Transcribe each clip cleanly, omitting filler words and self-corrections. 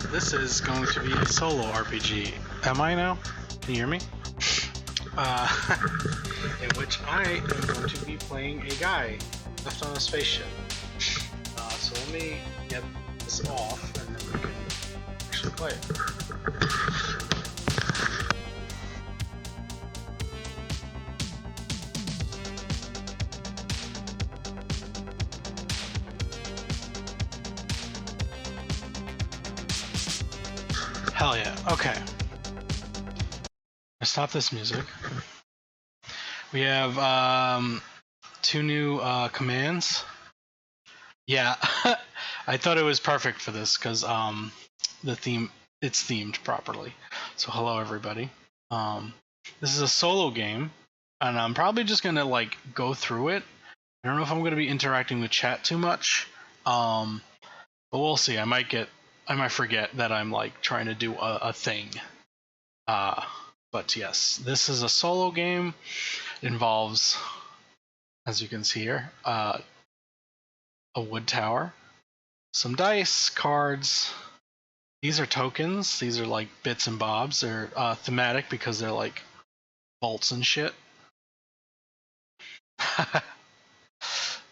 This is going to be a solo RPG. Am I now? Can you hear me? In which I am going to be playing a guy left on a spaceship. So let me get this off and then we can actually play it. Hell yeah, okay. Stop this music. We have two new commands. Yeah, I thought it was perfect for this because it's themed properly. So hello everybody. This is a solo game, and I'm probably just gonna like go through it. I don't know if I'm gonna be interacting with chat too much, but we'll see. I might forget that I'm like trying to do a thing. But yes, this is a solo game. It involves, as you can see here, a wood tower, some dice, cards. These are tokens. These are like bits and bobs. They're thematic because they're like bolts and shit.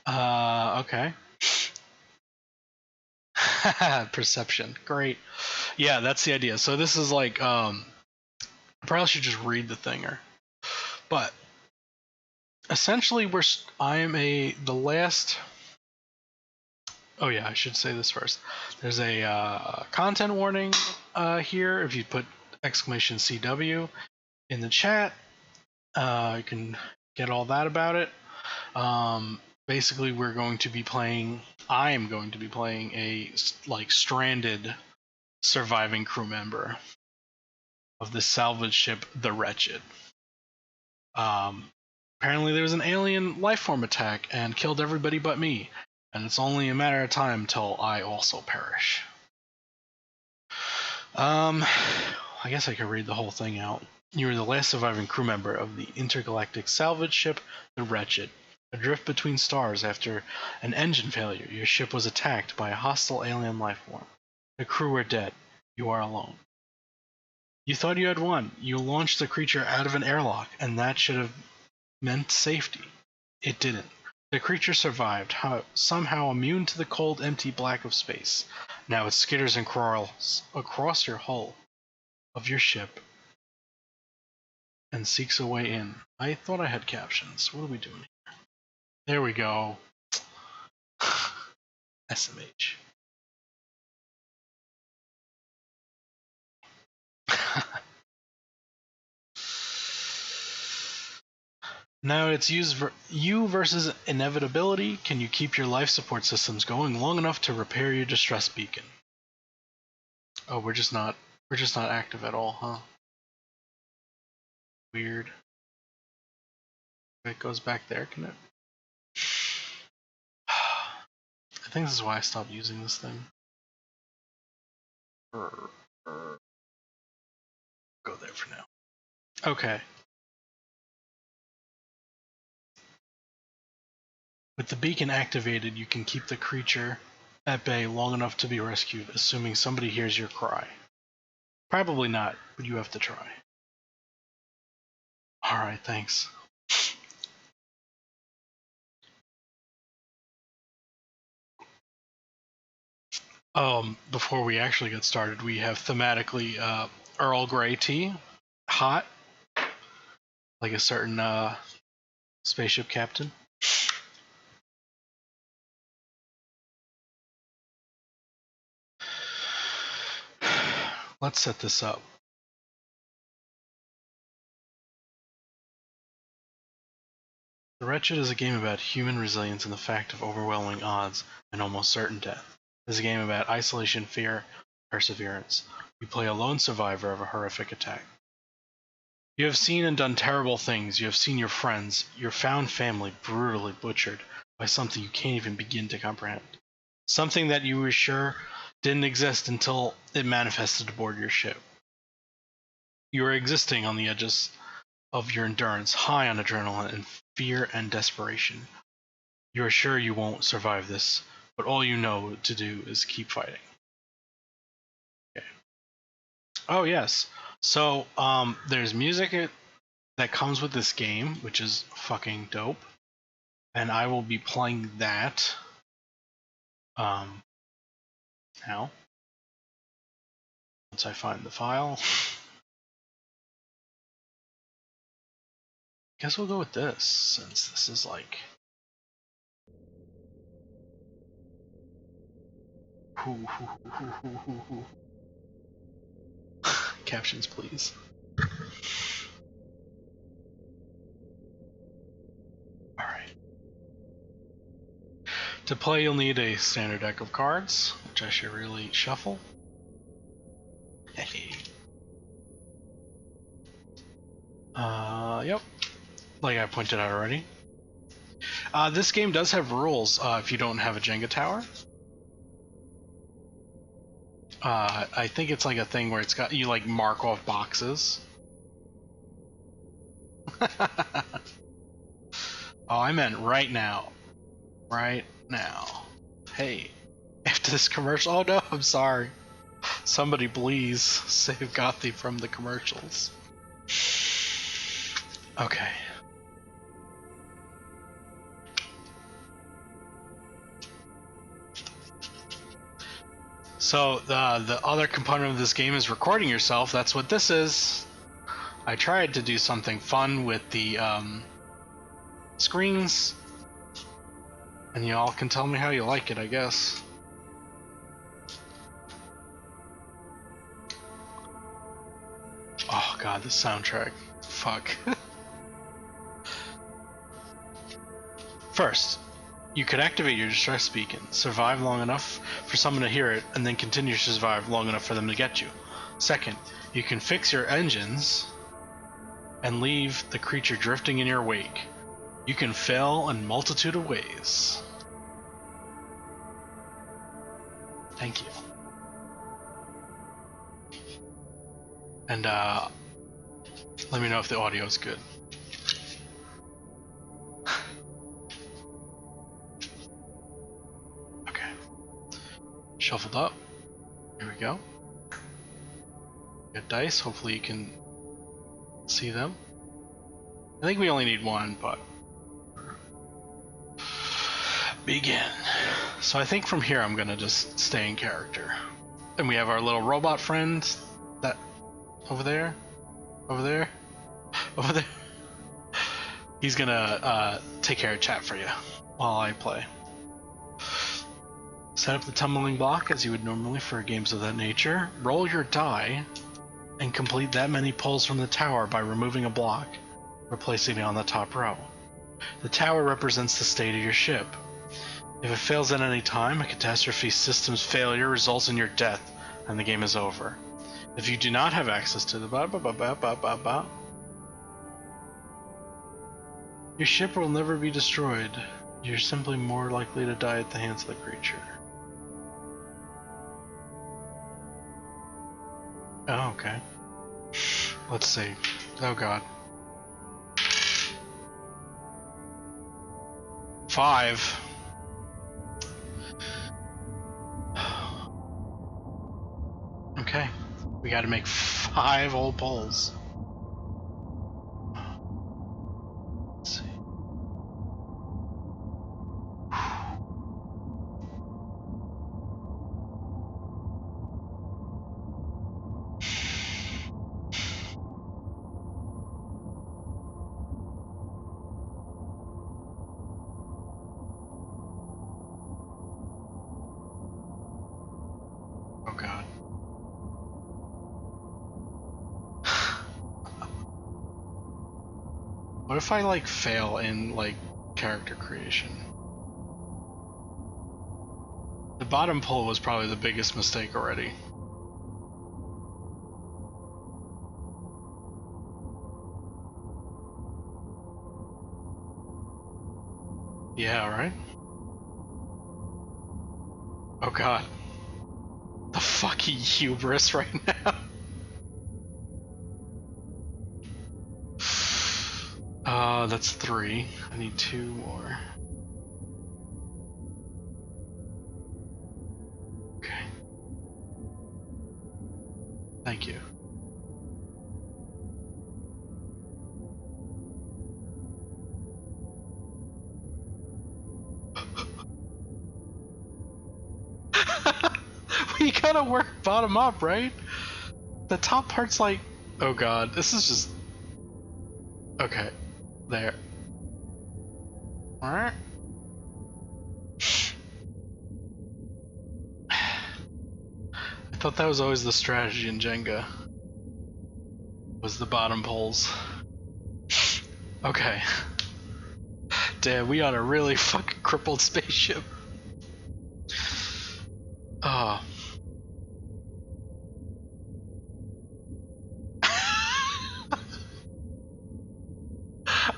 Okay. Perception. Great. Yeah, that's the idea. So this is like, I probably should just read the thinger. But essentially, the last. Oh yeah, I should say this first. There's a content warning here. If you put exclamation CW in the chat, you can get all that about it. Basically, I'm going to be playing a like stranded surviving crew member of the salvage ship, the Wretched. Apparently, there was an alien life form attack and killed everybody but me, and it's only a matter of time till I also perish. I guess I could read the whole thing out. You are the last surviving crew member of the intergalactic salvage ship, the Wretched. Adrift between stars after an engine failure, your ship was attacked by a hostile alien life form. The crew are dead. You are alone. You thought you had won. You launched the creature out of an airlock, and that should have meant safety. It didn't. The creature survived, somehow immune to the cold, empty black of space. Now it skitters and crawls across your hull of your ship and seeks a way in. I thought I had captions. What are we doing here? There we go. SMH. Now it's you versus inevitability. Can you keep your life support systems going long enough to repair your distress beacon? Oh, we're just not active at all, huh? Weird. It goes back there, can it? I think this is why I stopped using this thing. Go there for now. Okay. With the beacon activated, you can keep the creature at bay long enough to be rescued, assuming somebody hears your cry. Probably not, but you have to try. Alright, thanks. Before we actually get started, we have thematically Earl Grey tea, hot, like a certain spaceship captain. Let's set this up. The Wretched is a game about human resilience and the fact of overwhelming odds and almost certain death. It is a game about isolation, fear, perseverance. You play a lone survivor of a horrific attack. You have seen and done terrible things. You have seen your friends, your found family brutally butchered by something you can't even begin to comprehend. Something that you were sure didn't exist until it manifested aboard your ship. You are existing on the edges of your endurance, high on adrenaline and fear and desperation. You are sure you won't survive this, but all you know to do is keep fighting. Okay. Oh yes. So there's music that comes with this game, which is fucking dope, and I will be playing that um now once I find the file. Guess we'll go with this since this is like. Captions, please. Alright. To play, you'll need a standard deck of cards, which I should really shuffle. Yep. Like I pointed out already. This game does have rules if you don't have a Jenga tower. I think it's like a thing where it's got you like mark off boxes. Oh, I meant right now. Right now. Hey, after this commercial. Oh no, I'm sorry. Somebody please save Gothi from the commercials. Okay. So the other component of this game is recording yourself. That's what this is. I tried to do something fun with the screens, and you all can tell me how you like it, I guess. Oh god, this soundtrack. Fuck. First, you could activate your distress beacon, survive long enough for someone to hear it, and then continue to survive long enough for them to get you. Second, you can fix your engines and leave the creature drifting in your wake. You can fail in a multitude of ways. Thank you. And let me know if the audio is good. Okay. Shuffled up. Here we go. Good dice. Hopefully you can see them. I think we only need one, but begin. So I think from here I'm gonna just stay in character. And we have our little robot friend that over there. He's gonna take care of chat for you while I play. Set up the tumbling block as you would normally for games of that nature. Roll your die and complete that many pulls from the tower by removing a block, replacing it on the top row. The tower represents the state of your ship. If it fails at any time, a catastrophe system's failure results in your death, and the game is over. If you do not have access to the your ship will never be destroyed. You're simply more likely to die at the hands of the creature. Oh, okay. Let's see. Oh god. 5. Okay. We gotta make 5 old pulls. Let's see. Oh god. What if I like fail in like character creation? The bottom pull was probably the biggest mistake already. Yeah, right? Oh god. The fucking hubris right now. That's 3. I need 2 more. Okay. Thank you. You gotta work bottom up, right? The top part's like... Oh god, this is just... Okay. There. Alright. I thought that was always the strategy in Jenga. Was the bottom poles. Okay. Damn, we on a really fucking crippled spaceship. Oh.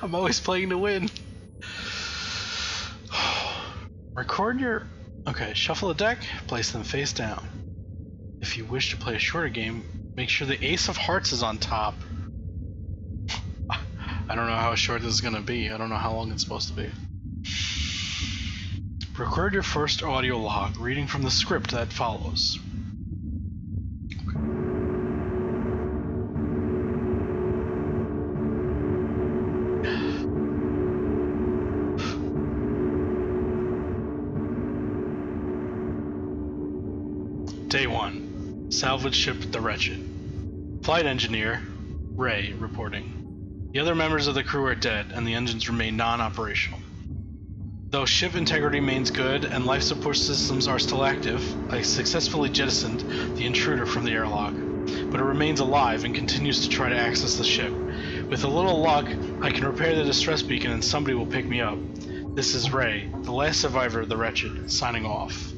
I'm always playing to win. Record your... Okay, shuffle a deck, place them face down. If you wish to play a shorter game, make sure the Ace of Hearts is on top. I don't know how short this is gonna be. I don't know how long it's supposed to be. Record your first audio log, reading from the script that follows. Day 1. Salvage ship the Wretched. Flight engineer, Ray, reporting. The other members of the crew are dead, and the engines remain non-operational. Though ship integrity remains good and life support systems are still active, I successfully jettisoned the intruder from the airlock, but it remains alive and continues to try to access the ship. With a little luck, I can repair the distress beacon and somebody will pick me up. This is Ray, the last survivor of the Wretched, signing off.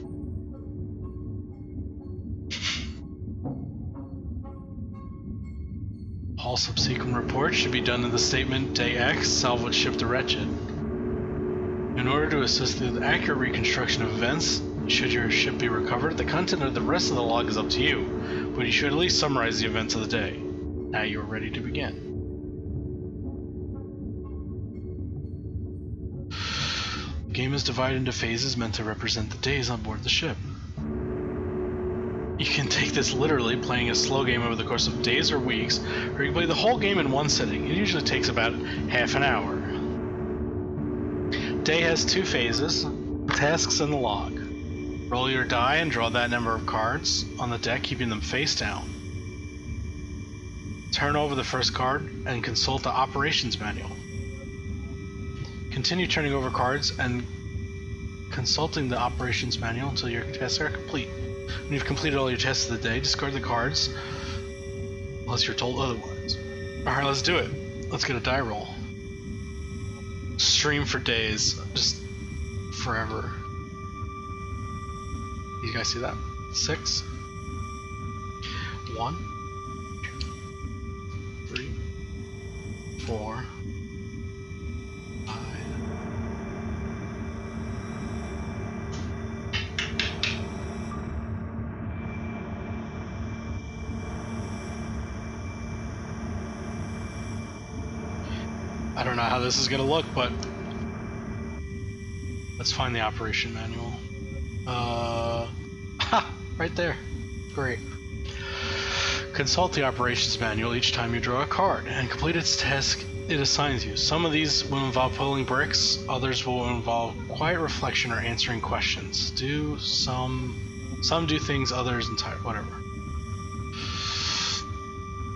All subsequent reports should be done in the statement Day X, salvage ship the Wretched. In order to assist the accurate reconstruction of events, should your ship be recovered, the content of the rest of the log is up to you, but you should at least summarize the events of the day. Now you are ready to begin. The game is divided into phases meant to represent the days on board the ship. You can take this literally, playing a slow game over the course of days or weeks, or you can play the whole game in one sitting. It usually takes about half an hour. Day has 2 phases, tasks and the log. Roll your die and draw that number of cards on the deck, keeping them face down. Turn over the first card and consult the operations manual. Continue turning over cards and consulting the operations manual until your tasks are complete. When you've completed all your tasks of the day, discard the cards, unless you're told otherwise. Alright, let's do it. Let's get a die roll. Stream for days. Just forever. You guys see that? 6. 1. 2. 3. 4. 5. I don't know how this is gonna look, but let's find the operation manual. Right there. Great. Consult the operations manual each time you draw a card and complete its task it assigns you. Some of these will involve pulling bricks, others will involve quiet reflection or answering questions. Some do things, others whatever.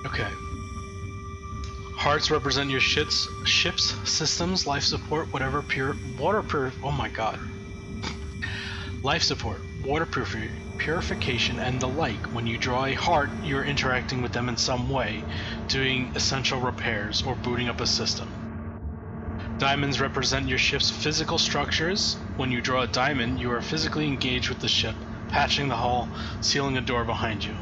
Okay. Hearts represent your ship's systems, life support, whatever oh my god. Life support, water purification, and the like. When you draw a heart, you're interacting with them in some way, doing essential repairs or booting up a system. Diamonds represent your ship's physical structures. When you draw a diamond, you are physically engaged with the ship, patching the hull, sealing a door behind you.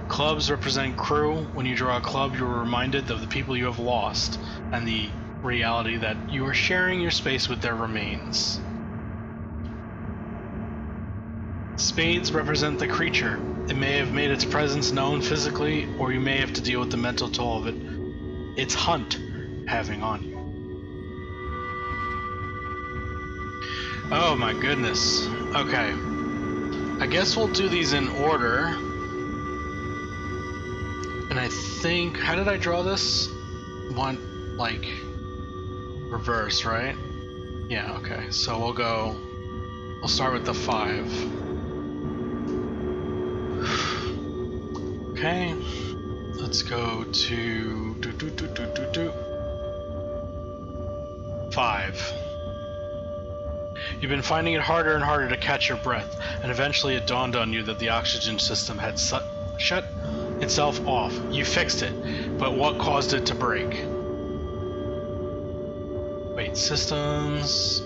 Clubs represent crew. When you draw a club, you are reminded of the people you have lost and the reality that you are sharing your space with their remains. Spades represent the creature. It may have made its presence known physically, or you may have to deal with the mental toll of its hunt having on you. Oh my goodness. Okay. I guess we'll do these in order. And I think, how did I draw this? One, like, reverse, right? Yeah, okay. So we'll start with the 5. Okay. Let's go to 5. You've been finding it harder and harder to catch your breath, and eventually it dawned on you that the oxygen system had shut itself off. You fixed it, but what caused it to break? Wait, systems...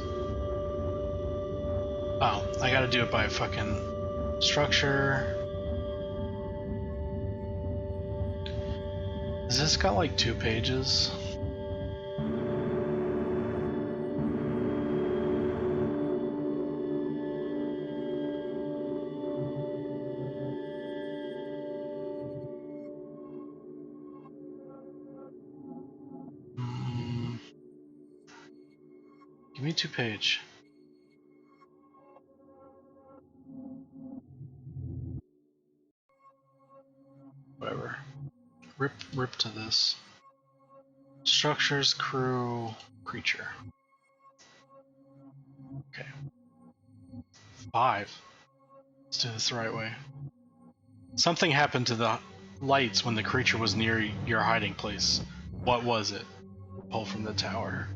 Oh, I gotta do it by fucking structure. Has this got like 2 pages? Give me 2 page. Whatever. Rip to this. Structures, crew, creature. Okay. 5. Let's do this the right way. Something happened to the lights when the creature was near your hiding place. What was it? Pull from the tower.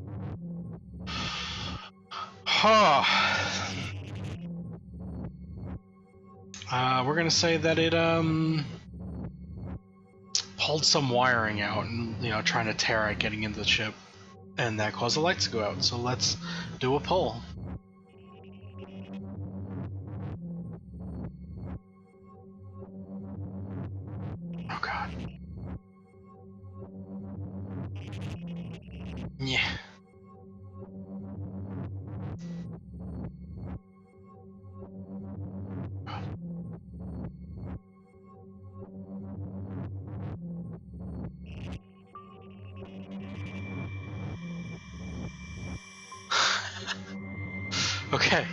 We're gonna say that it pulled some wiring out and, you know, trying to tear out getting into the ship, and that caused the lights to go out. So let's do a pull. Oh god. Yeah. Okay,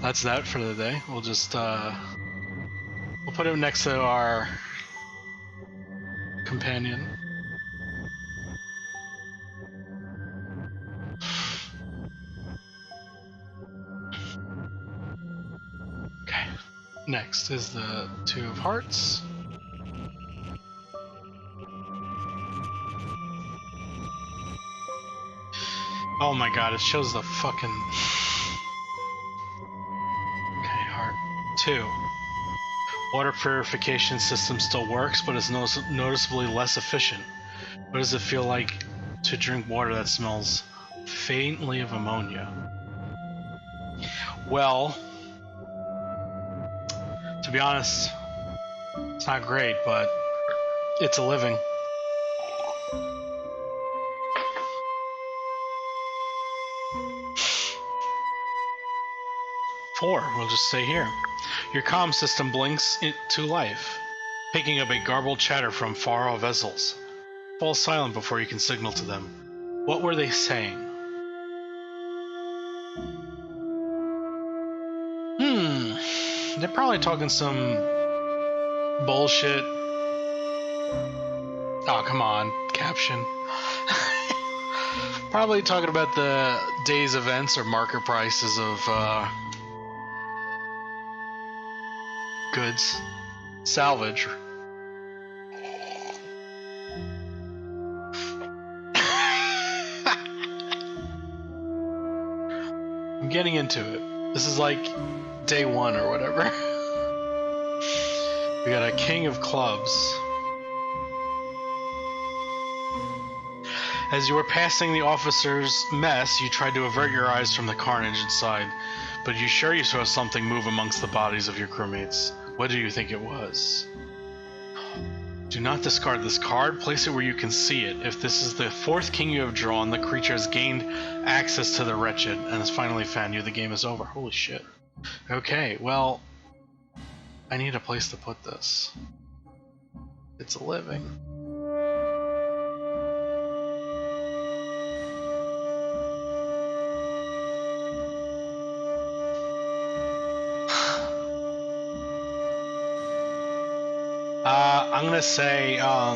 that's that for the day. We'll just we'll put him next to our companion. Okay, next is the 2 of Hearts. Oh my god, it shows the fucking... Okay, heart. 2. Water purification system still works, but is noticeably less efficient. What does it feel like to drink water that smells faintly of ammonia? Well, to be honest, it's not great, but it's a living. Four, we'll just stay here. Your comm system blinks to life, picking up a garbled chatter from far-off vessels. Fall silent before you can signal to them. What were they saying? They're probably talking some bullshit. Oh, come on, caption. Probably talking about the day's events or market prices of goods. Salvage. I'm getting into it. This is like day 1 or whatever. We got a King of Clubs. As you were passing the officer's mess, you tried to avert your eyes from the carnage inside, but you sure you saw something move amongst the bodies of your crewmates. What do you think it was? Do not discard this card. Place it where you can see it. If this is the 4th king you have drawn, the creature has gained access to the Wretched and has finally found you. The game is over. Holy shit. Okay, well, I need a place to put this. It's a living. I'm gonna say, I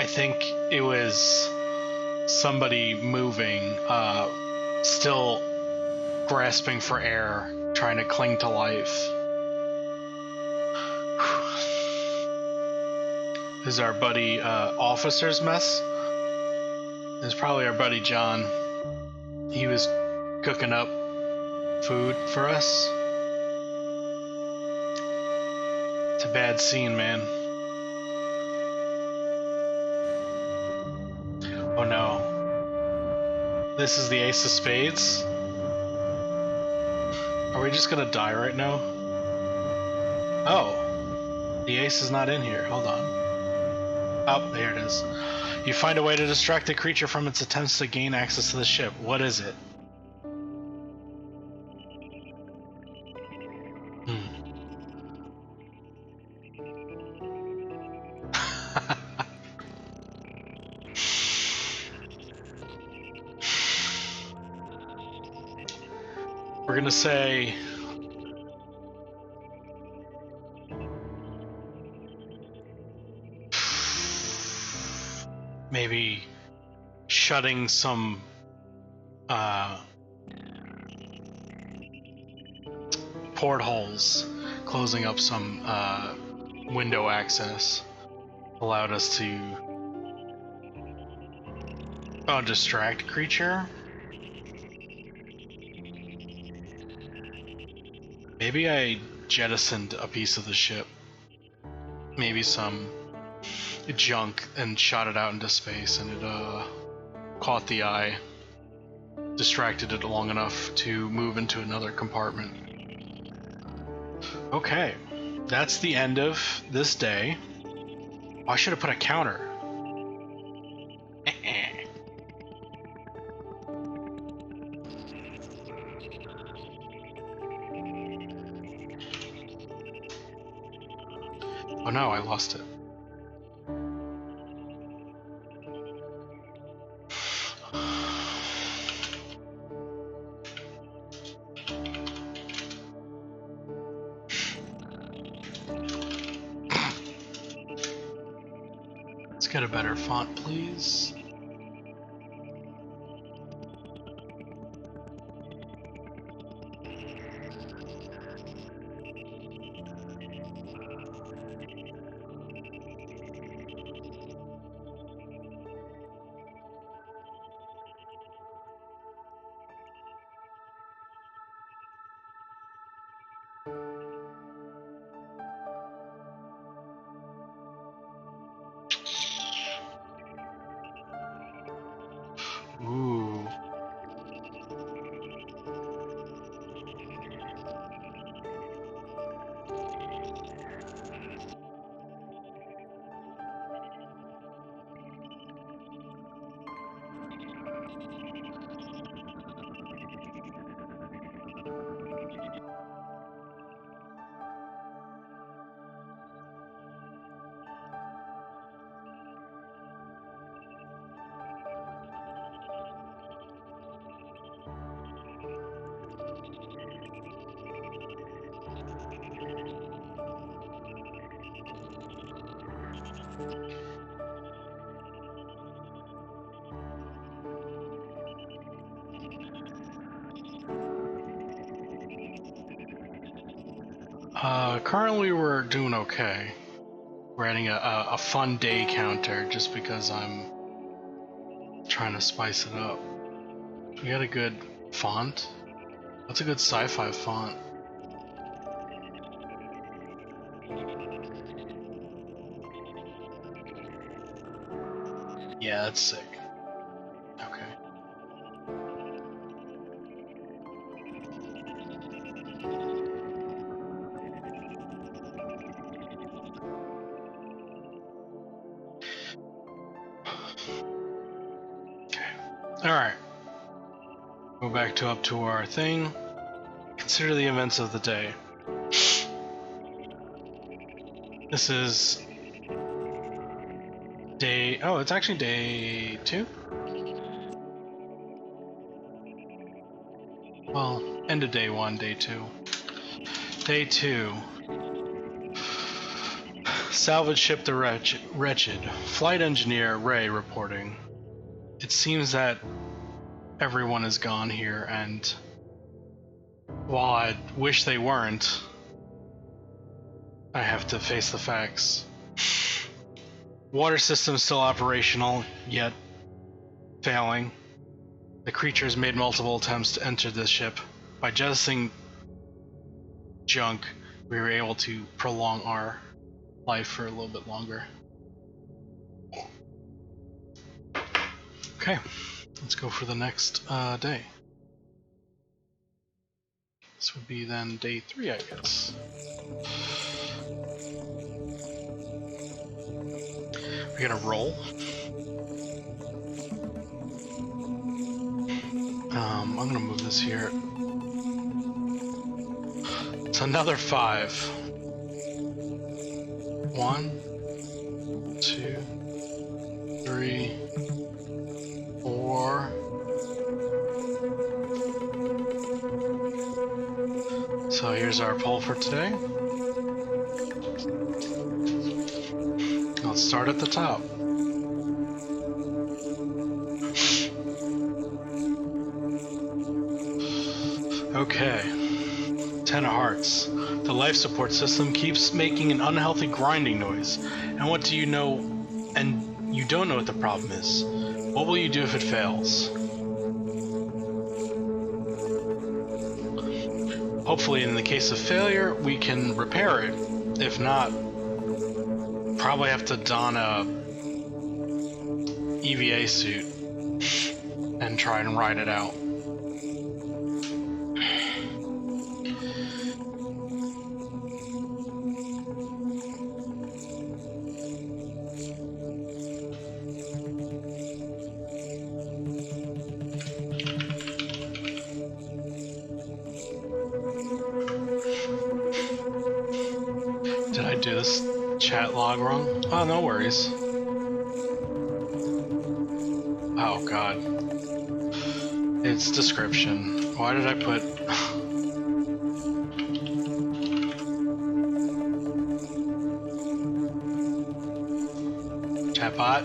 think it was somebody moving, still grasping for air, trying to cling to life. This is our buddy Officer's Mess. This is probably our buddy John. He was cooking up food for us. It's a bad scene, man. Oh no. This is the Ace of Spades? Are we just gonna die right now? Oh. The ace is not in here. Hold on. Oh, there it is. You find a way to distract the creature from its attempts to gain access to the ship. What is it? We're gonna say maybe shutting some portholes, closing up some window access allowed us to distract creature. Maybe I jettisoned a piece of the ship, maybe some junk, and shot it out into space, and it caught the eye, distracted it long enough to move into another compartment. Okay, that's the end of this day. Oh, I should have put a counter. Oh no, I lost it. Let's get a better font, please. Ooh. Currently we're doing okay. We're adding a fun day counter just because I'm trying to spice it up. We got a good font. What's a good sci-fi font? Yeah, that's sick. Okay. Alright. Go back up to our thing. Consider the events of the day. This is day... Oh, it's actually day 2? Well, end of day 1, day 2. Day 2. Salvage ship the Wretched. Flight engineer Ray reporting. It seems that everyone is gone here, and While I wish they weren't, I have to face the facts. Water system still operational, yet failing. The creatures made multiple attempts to enter the ship. By jettisoning junk, we were able to prolong our life for a little bit longer. Okay, let's go for the next day. This would be then day 3, I guess. We're gonna roll. I'm gonna move this here. It's another 5. 1, 2, 3, 4. So here's our poll for today. Let's start at the top. Okay. 10 of hearts. The life support system keeps making an unhealthy grinding noise. And what do you know? And you don't know what the problem is. What will you do if it fails? Hopefully, in the case of failure, we can repair it. If not, probably have to don a EVA suit and try and ride it out. Did I do this chat log wrong? Oh, no worries. Oh god. It's description. Why did I put... Chatbot?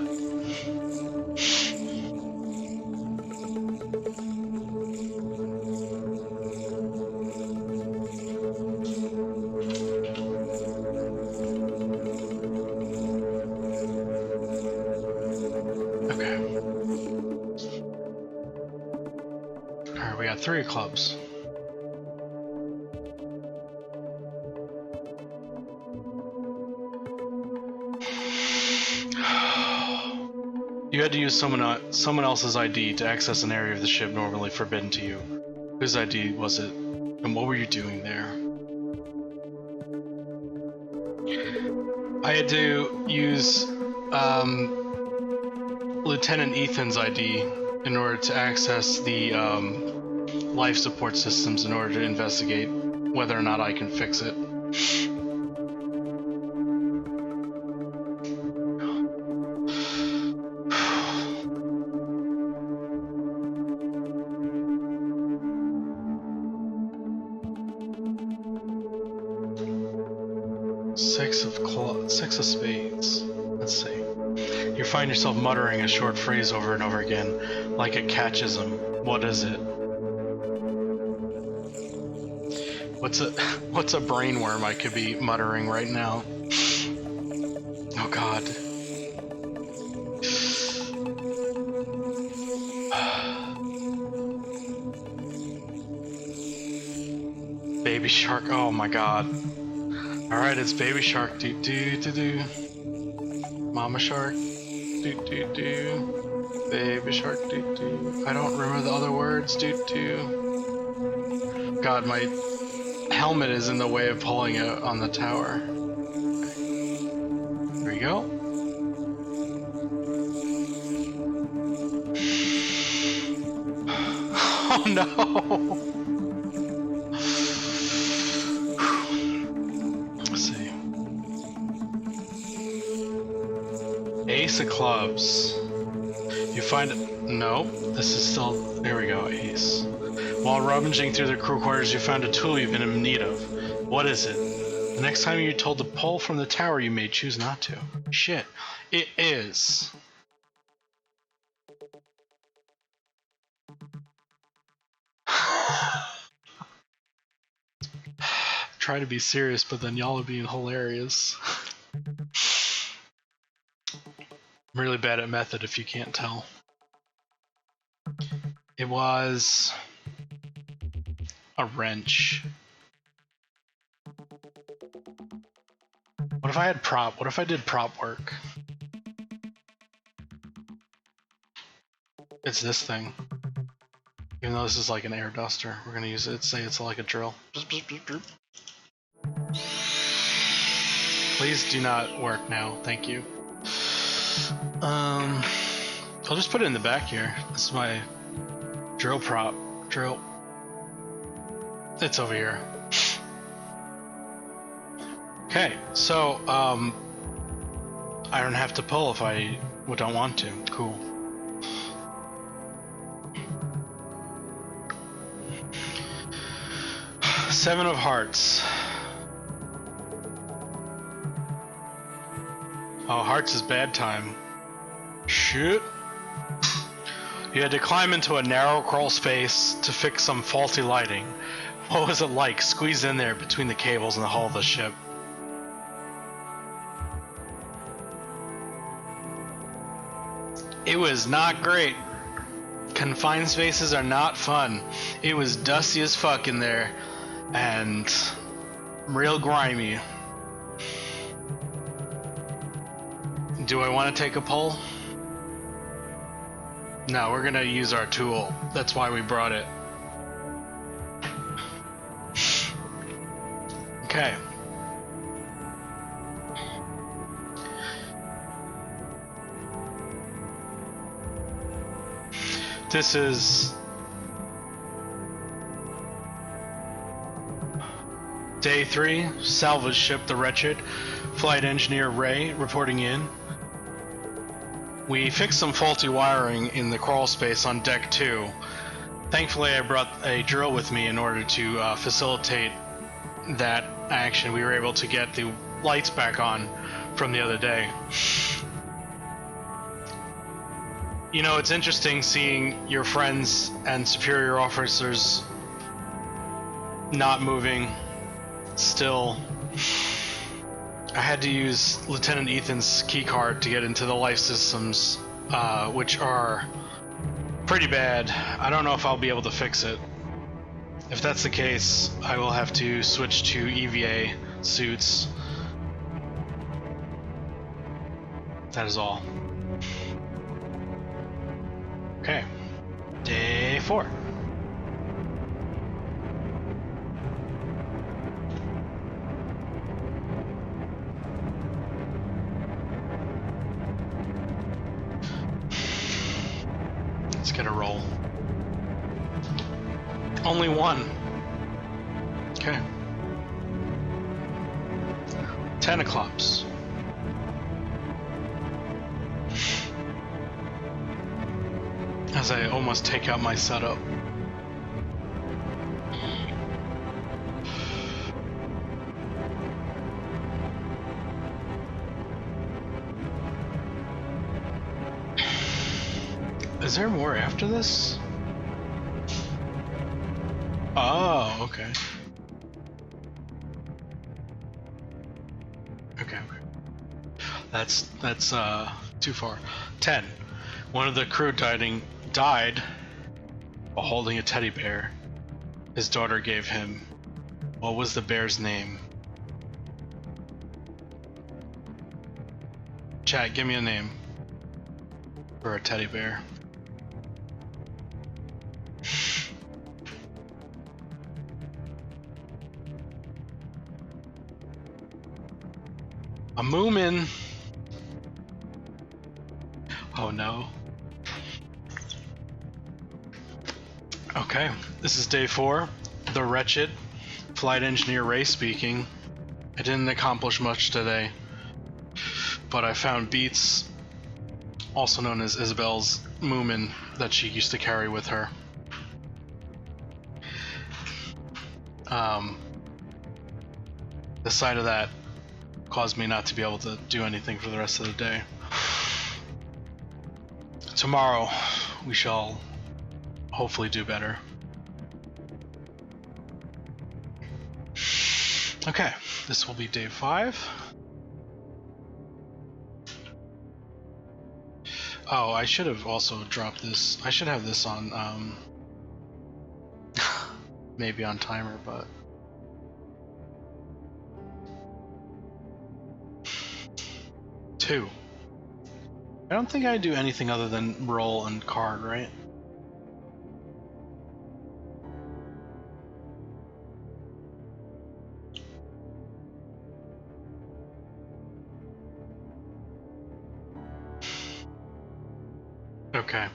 Alright, we got 3 clubs. You had to use someone else's ID to access an area of the ship normally forbidden to you. Whose ID was it? And what were you doing there? I had to use Lieutenant Ethan's ID in order to access the life support systems in order to investigate whether or not I can fix it. Six of spades. Let's see. You find yourself muttering a short phrase over and over again, like a catechism. What is it? What's a brainworm I could be muttering right now? Oh god. Baby shark. Oh my god. Alright, it's baby shark. Do do do do. Mama shark. Do do do. Baby shark. Do do. I don't remember the other words. Do do. God, my helmet is in the way of pulling it on the tower. Here we go. Oh no! Ace of clubs. You find it. No, this is still. There we go, ace. While rummaging through the crew quarters, you found a tool you've been in need of. What is it? The next time you're told to pull from the tower, you may choose not to. Shit. It is. try to be serious, but then y'all are being hilarious. I'm really bad at method if you can't tell. It was a wrench. What if I had prop? What if I did prop work? It's this thing. Even though this is like an air duster, we're gonna use it. Say it's like a drill. Please do not work now. Thank you. I'll just put it in the back here. This is my drill prop. Drill. It's over here. Okay, so I don't have to pull if I don't want to. Cool. Seven of Hearts. Oh, Hearts is bad time. Shit. You had to climb into a narrow crawl space to fix some faulty lighting. What was it like, squeezed in there between the cables in the hull of the ship? It was not great. Confined spaces are not fun. It was dusty as fuck in there, and real grimy. Do I want to take a pull? No, we're gonna use our tool. That's why we brought it. Okay. This is Day 3, salvage ship the Wretched, flight engineer Ray reporting in. We fixed some faulty wiring in the crawl space on deck 2. Thankfully I brought a drill with me in order to facilitate that action. We were able to get the lights back on from the other day. You know, it's interesting seeing your friends and superior officers not moving still. I had to use Lieutenant Ethan's keycard to get into the life systems, which are pretty bad. I don't know if I'll be able to fix it. If that's the case, I will have to switch to EVA suits. That is all. Okay. Day 4. Let's get a roll. Only one. Okay. 10 of clubs. As I almost take out my setup. Is there more after this? Oh, okay. Okay. That's too far. 10. One of the crew died while holding a teddy bear his daughter gave him. What was the bear's name? Chat, give me a name for a teddy bear. A moomin. Oh no. Okay, this is day 4. The Wretched. Flight engineer Ray speaking. I didn't accomplish much today, but I found Beats, also known as Isabel's moomin, that she used to carry with her. The sight of that caused me not to be able to do anything for the rest of the day. Tomorrow, we shall hopefully do better. Okay, this will be day 5. Oh, I should have also dropped this. I should have this on, maybe on timer, but... Two. I don't think I do anything other than roll and card, right? Okay.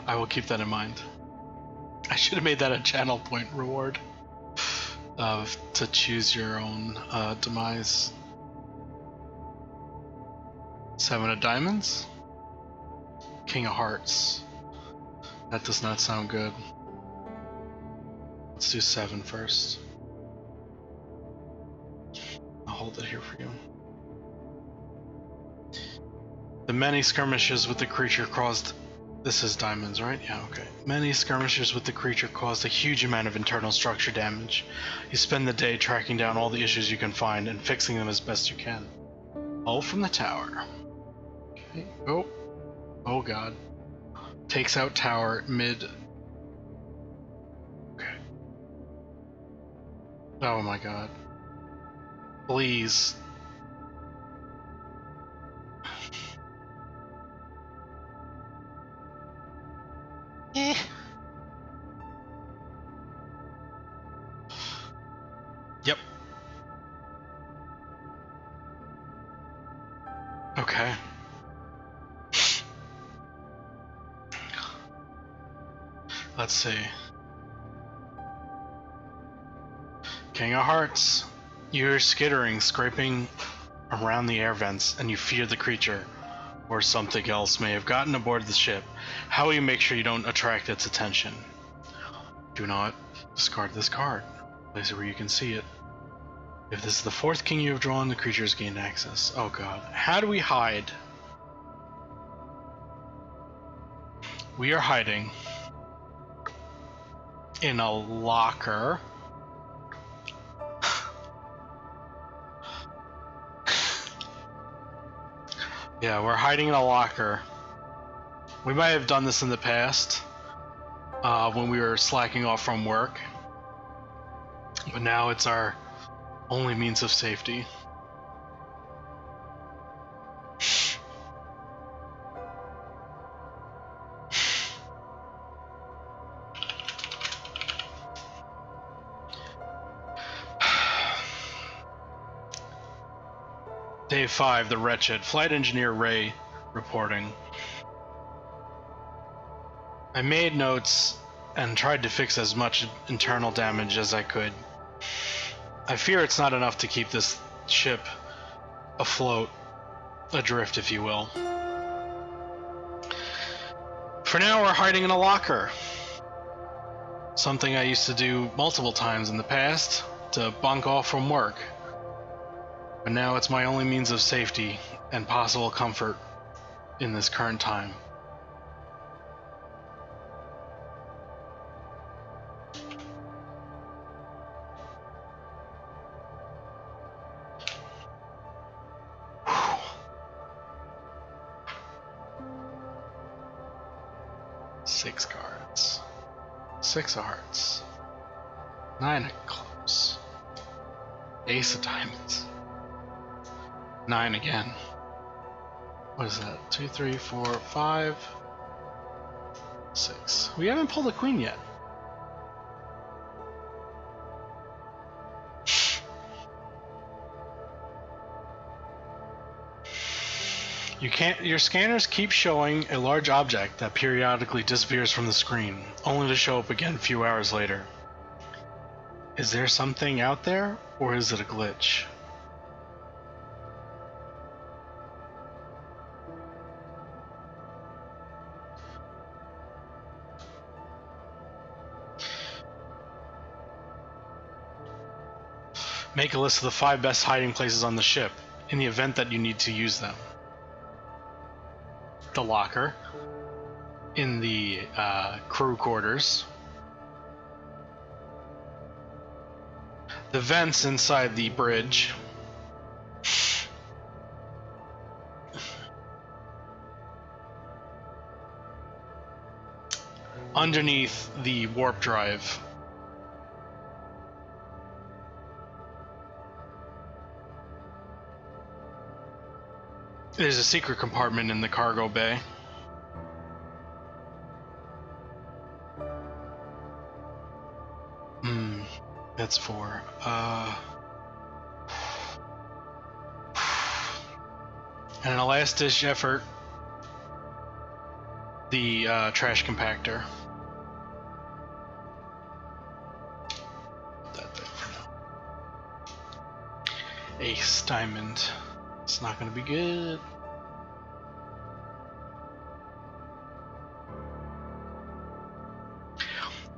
I will keep that in mind. I should have made that a channel point reward to choose your own demise. 7 of diamonds. King of hearts. That does not sound good. Let's do 7 first. I'll hold it here for you. The many skirmishes with the creature caused... This is diamonds, right? Yeah, okay. Many skirmishes with the creature caused a huge amount of internal structure damage. You spend the day tracking down all the issues you can find and fixing them as best you can. All from the tower. Okay. Oh. Oh god. Takes out tower mid... Okay. Oh my god. Please. Yep. Okay. Let's see. King of Hearts. You're skittering, scraping around the air vents, and you fear the creature, or something else may have gotten aboard the ship. How will you make sure you don't attract its attention? Do not discard this card. Place it where you can see it. If this is the 4th king you have drawn, the creature has gained access. Oh god. How do we hide? We are hiding in a locker. Yeah, we're hiding in a locker. We might have done this in the past, when we were slacking off from work. But now it's our only means of safety. Day 5, the Wretched. Flight Engineer Ray reporting. I made notes and tried to fix as much internal damage as I could. I fear it's not enough to keep this ship afloat, adrift if you will. For now, we're hiding in a locker. Something I used to do multiple times in the past to bunk off from work. But now it's my only means of safety and possible comfort in this current time. Whew. 6 cards. 6 of hearts. 9 of clubs. Ace of diamonds. 9 again. What is that? 2, 3, 4, 5, 6. We haven't pulled a queen yet. Your scanners keep showing a large object that periodically disappears from the screen, only to show up again a few hours later. Is there something out there, or is it a glitch? Make a list of the 5 best hiding places on the ship. in the event that you need to use them. The locker in the crew quarters, the vents inside the bridge, underneath the warp drive, there's a secret compartment in the cargo bay. That's 4. And in a last-ditch effort, the trash compactor. That thing for now. Ace diamond. It's not going to be good.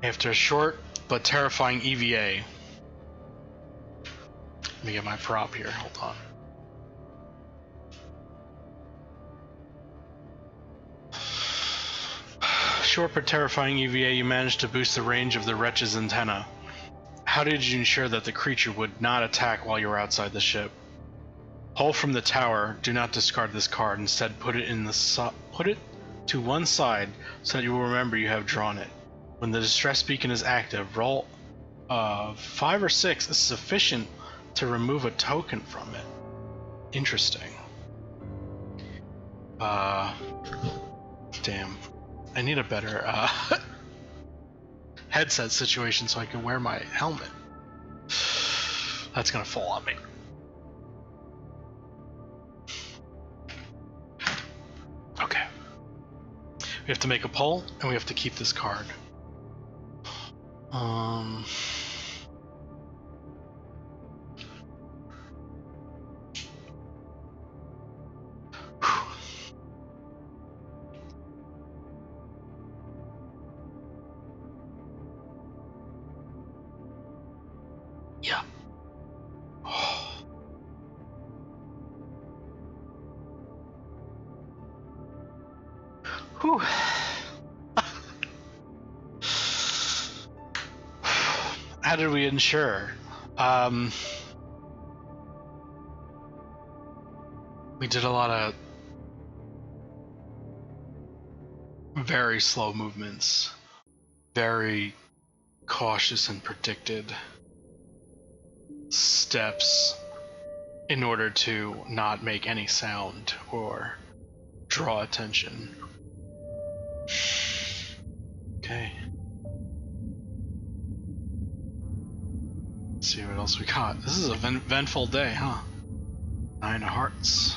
After a short but terrifying EVA. Let me get my prop here. Hold on. Short but terrifying EVA, you managed to boost the range of the Wretched's antenna. How did you ensure that the creature would not attack while you were outside the ship? Pull from the tower. Do not discard this card. Instead, put it to one side so that you will remember you have drawn it. When the distress beacon is active, roll 5 or 6 is sufficient to remove a token from it. Interesting. Damn. I need a better headset situation so I can wear my helmet. That's gonna fall on me. Okay. We have to make a pull, and we have to keep this card. Yeah. Whew. How did we ensure? We did a lot of very slow movements, very cautious and predicted steps in order to not make any sound or draw attention. Okay. Let's see what else we got. This is a eventful day, huh? 9 of hearts.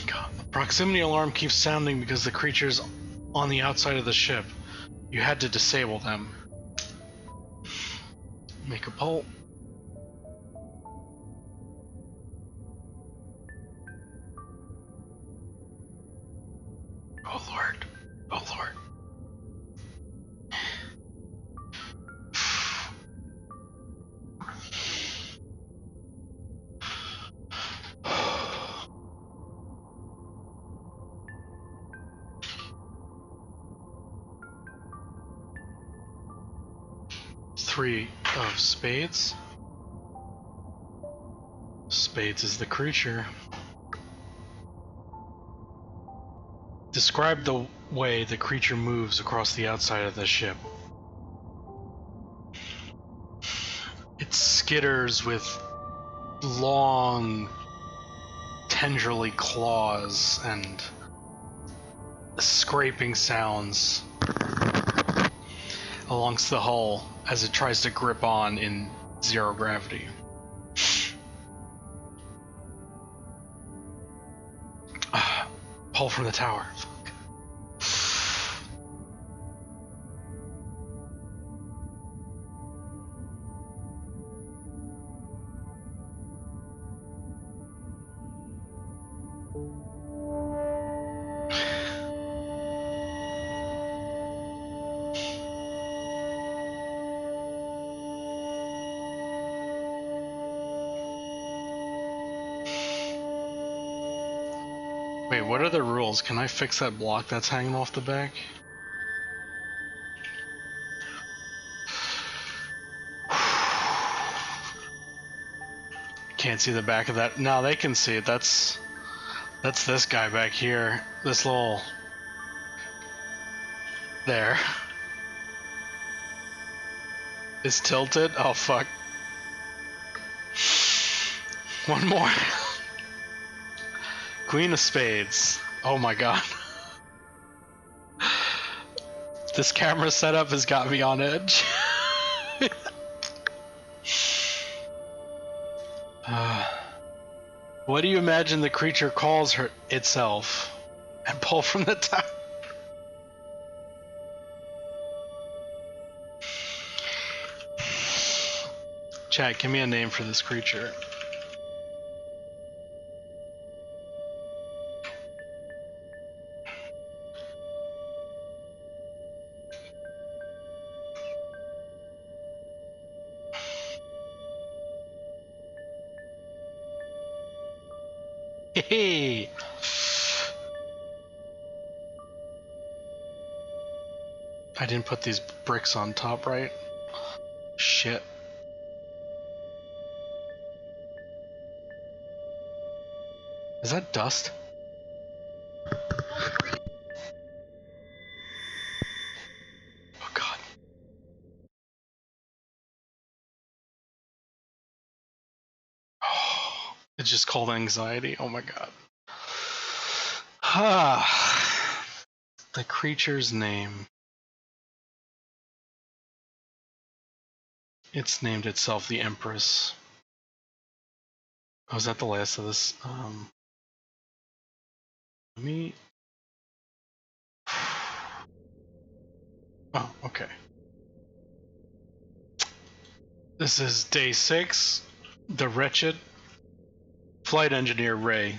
God, the proximity alarm keeps sounding because the creature's on the outside of the ship. You had to disable them. Make a pull. Oh Lord. Oh Lord. Three of spades. Spades is the creature. Describe the way the creature moves across the outside of the ship. It skitters with long, tendrily claws and scraping sounds alongst the hull as it tries to grip on in zero gravity. Pull from the tower. Wait, what are the rules? Can I fix that block that's hanging off the back? Can't see the back of that. No, they can see it. That's this guy back here. This little... There. It's tilted? Oh, fuck. One more. Queen of Spades. Oh my god. This camera setup has got me on edge. What do you imagine the creature calls itself? And pull from the top. Chat, give me a name for this creature. Hey. I didn't put these bricks on top right. Shit. Is that dust? Oh god. Oh, it's just called anxiety. Oh my god. The creature's name. It's named itself the Empress. Oh, is that the last of this? Let me... Oh, okay. This is day 6. The Wretched. Flight Engineer Ray.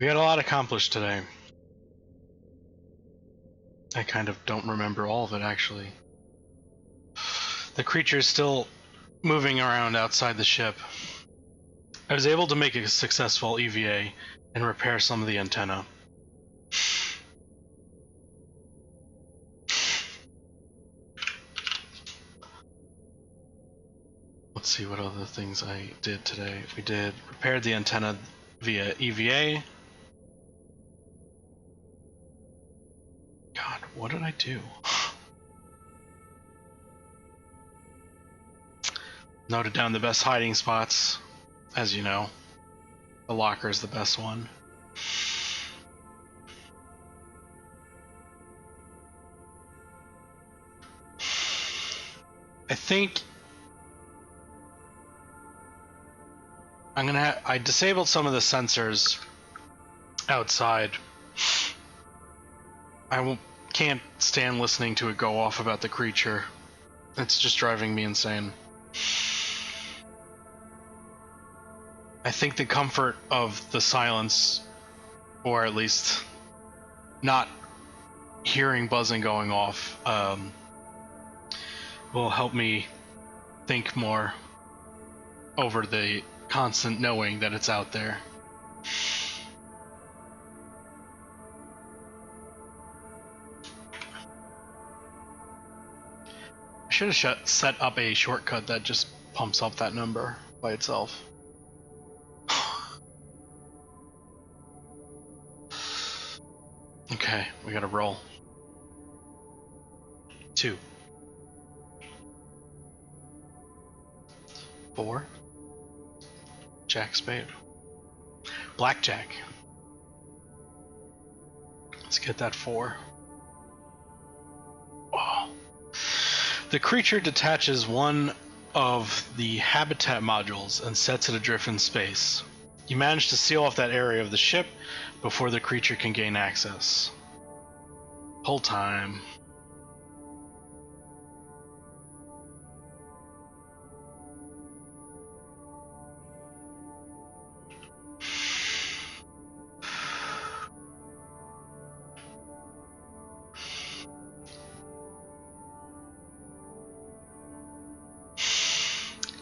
We got a lot accomplished today. I kind of don't remember all of it, actually. The creature is still moving around outside the ship. I was able to make a successful EVA and repair some of the antenna. Let's see what other things I did today. We repaired the antenna via EVA. God, what did I do? Noted down the best hiding spots. As you know, the locker is the best one. I think I disabled some of the sensors outside. I can't stand listening to it go off about the creature. It's just driving me insane. I think the comfort of the silence, or at least not hearing buzzing going off, will help me think more over the constant knowing that it's out there. I should have set up a shortcut that just pumps up that number by itself. Okay, we gotta roll. 2. 4. Jack spade. Blackjack. Let's get that 4. Oh. The creature detaches one of the habitat modules and sets it adrift in space. You manage to seal off that area of the ship before the creature can gain access. Whole time.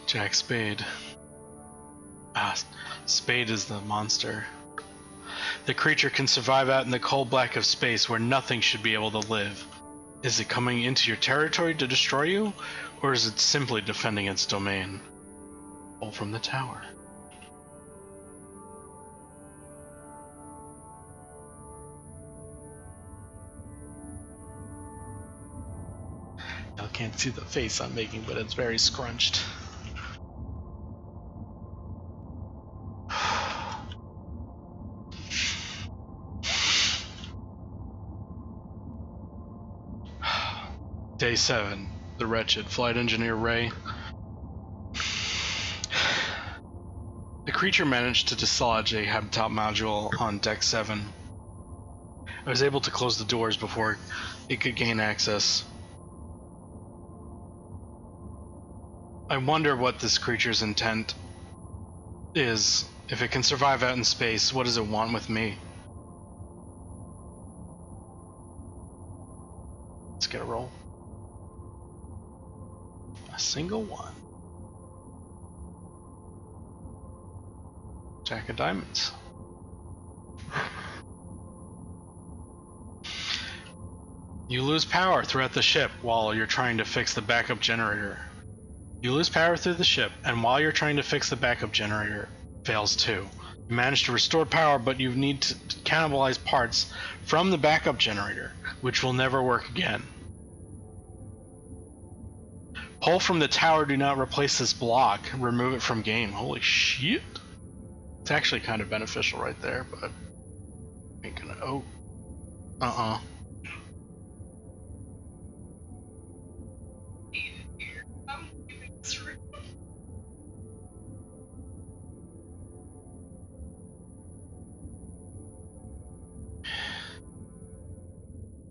Jack spade. Ah, spade is the monster. The creature can survive out in the cold black of space where nothing should be able to live. Is it coming into your territory to destroy you, or is it simply defending its domain? Pull from the tower. Y'all can't see the face I'm making, but it's very scrunched. Day 7. The Wretched. Flight Engineer Ray. The creature managed to dislodge a habitat module on Deck 7. I was able to close the doors before it could gain access. I wonder what this creature's intent is. If it can survive out in space, what does it want with me? Let's get a roll. A single one. Jack of diamonds. You lose power throughout the ship while you're trying to fix the backup generator. You lose power through the ship, and while you're trying to fix the backup generator, fails too. You manage to restore power, but you need to cannibalize parts from the backup generator, which will never work again. Pull from the tower, do not replace this block. Remove it from game. Holy shit. It's actually kind of beneficial right there, but ain't gonna. Oh.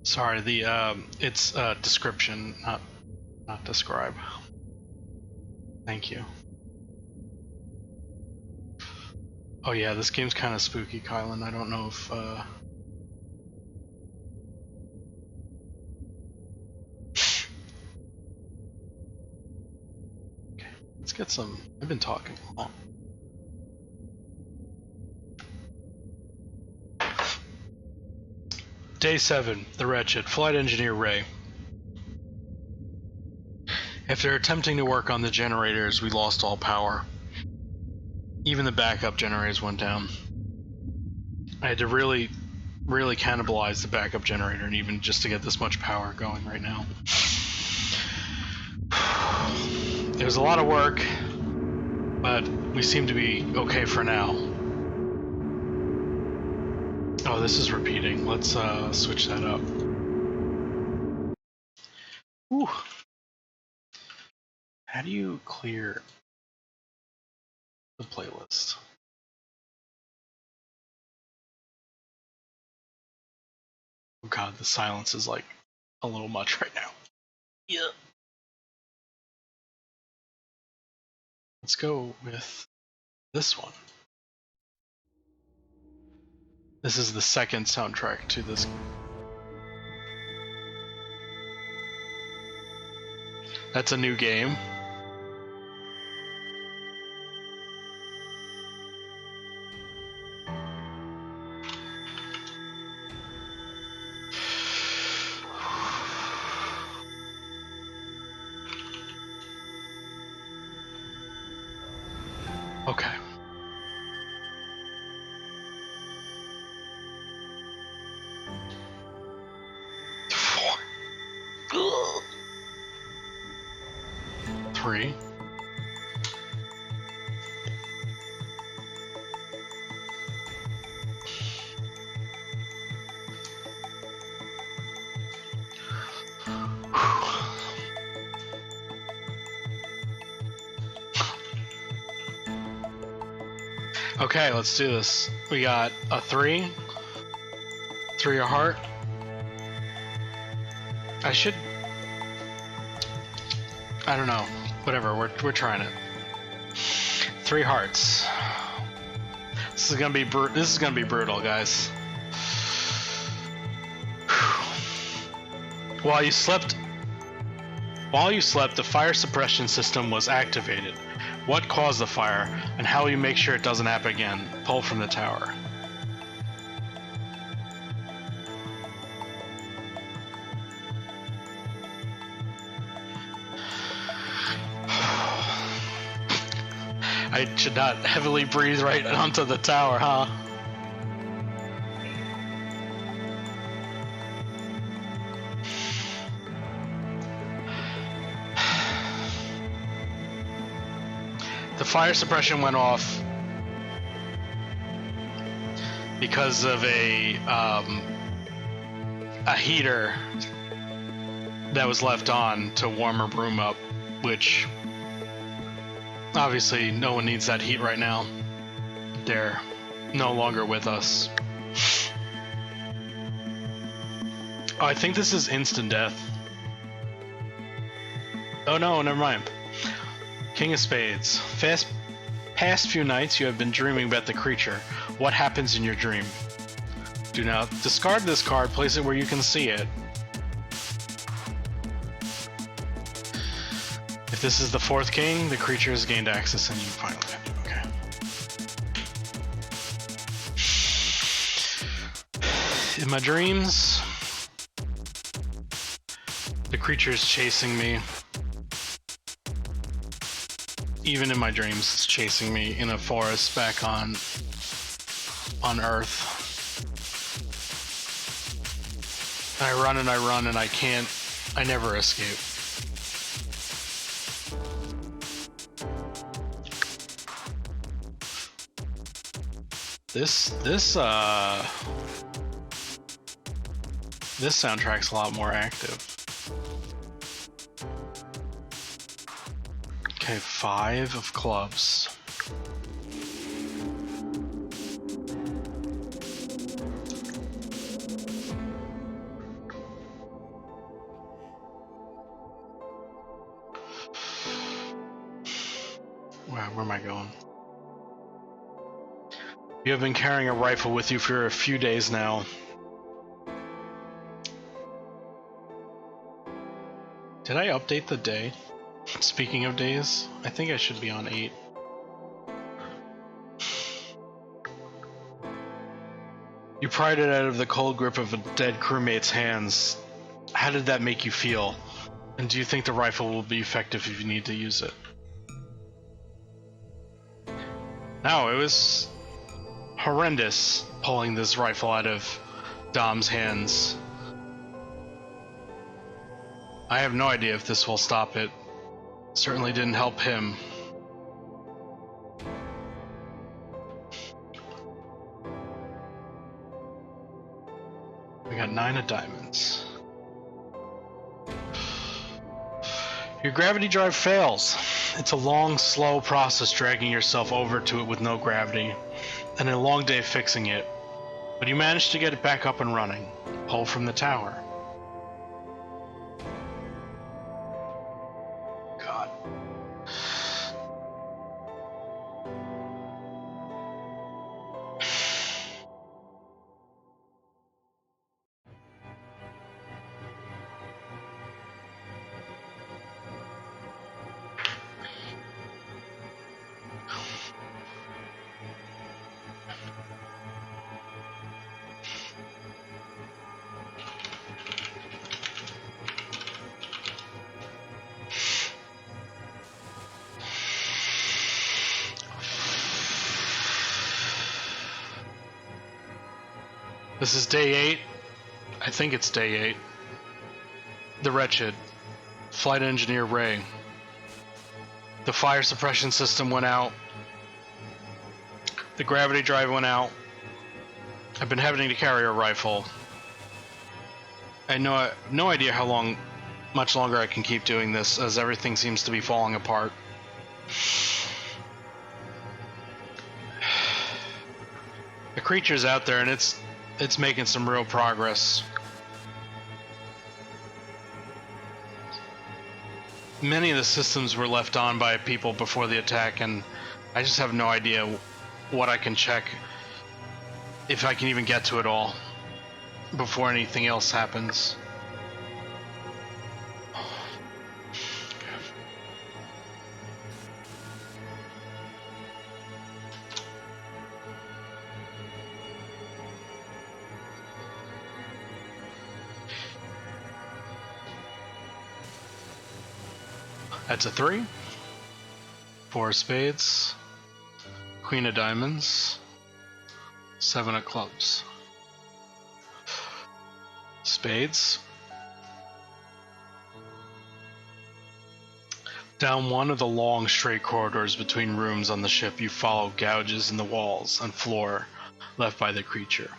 Sorry, it's description, not describe. Thank you. Oh yeah, this game's kind of spooky, Kylan. I don't know if Okay, let's get some. I've been talking long. Day 7, The Wretched. Flight Engineer Ray. After attempting to work on the generators, we lost all power. Even the backup generators went down. I had to really cannibalize the backup generator, and even just to get this much power going right now. It was a lot of work, but we seem to be okay for now. Oh, this is repeating. Let's switch that up. Ooh. How do you clear the playlist? Oh god, the silence is like a little much right now. Yeah. Let's go with this one. This is the second soundtrack to this. That's a new game. Okay. Three. Okay, let's do this. We got a 3 of heart. I don't know. Whatever, we're trying it. 3 hearts. This is gonna be brutal, guys. While you slept, the fire suppression system was activated. What caused the fire, and how will you make sure it doesn't happen again? Pull from the tower. I should not heavily breathe right onto the tower, huh? The fire suppression went off because of a heater that was left on to warm her broom up, which obviously no one needs that heat right now. They're no longer with us. Oh, I think this is instant death. Oh no, never mind. King of Spades. Past few nights you have been dreaming about the creature. What happens in your dream? Do now discard this card, place it where you can see it. If this is the fourth king, the creature has gained access and you finally have it. Okay. In my dreams, the creature is chasing me. Even in my dreams, it's chasing me in a forest back on Earth. I run and I run and I never escape. This soundtrack's a lot more active. Okay, 5 of clubs. Where am I going? You have been carrying a rifle with you for a few days now. Did I update the day? Speaking of days, I think I should be on 8. You pried it out of the cold grip of a dead crewmate's hands. How did that make you feel? And do you think the rifle will be effective if you need to use it? No, it was horrendous pulling this rifle out of Dom's hands. I have no idea if this will stop it. Certainly didn't help him. We got 9 of diamonds. Your gravity drive fails. It's a long, slow process dragging yourself over to it with no gravity, and a long day fixing it. But you managed to get it back up and running. Pull from the tower. God. This is day 8. I think it's day 8. The Wretched. Flight Engineer Ray. The fire suppression system went out. The gravity drive went out. I've been having to carry a rifle. I have no idea how much longer I can keep doing this, as everything seems to be falling apart. The creature's out there and it's making some real progress. Many of the systems were left on by people before the attack, and I just have no idea what I can check, if I can even get to it all before anything else happens. That's a 3. 4 of spades. Queen of diamonds. 7 of clubs. Spades. Down one of the long, straight corridors between rooms on the ship, you follow gouges in the walls and floor left by the creature.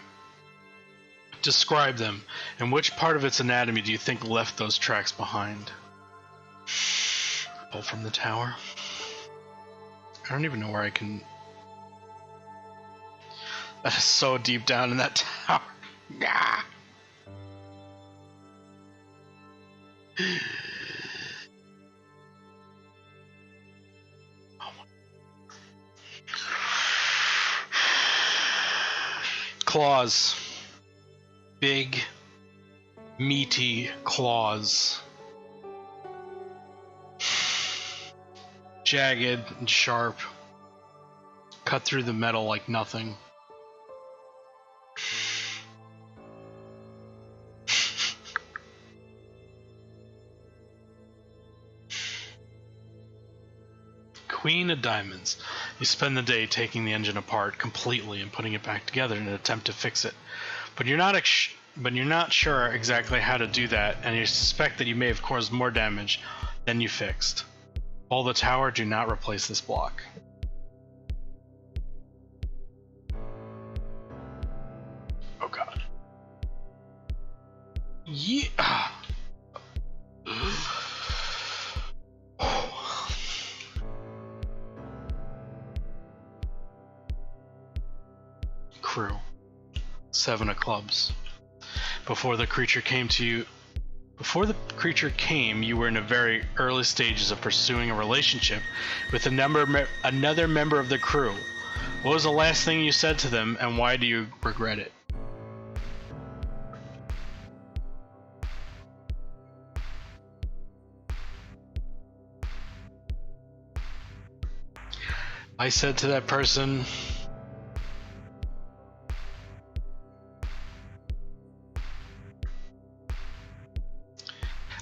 Describe them, and which part of its anatomy do you think left those tracks behind? Pull from the tower. I don't even know where I can... That is so deep down in that tower. Gah! Claws. Big, meaty claws. Jagged and sharp. Cut through the metal like nothing. Queen of diamonds. You spend the day taking the engine apart completely and putting it back together in an attempt to fix it. But you're not sure exactly how to do that, and you suspect that you may have caused more damage than you fixed. All the tower, do not replace this block. Oh god. Yeah. Crew. 7 of clubs. Before the creature came, you were in the very early stages of pursuing a relationship with another member of the crew. What was the last thing you said to them, and why do you regret it? I said to that person...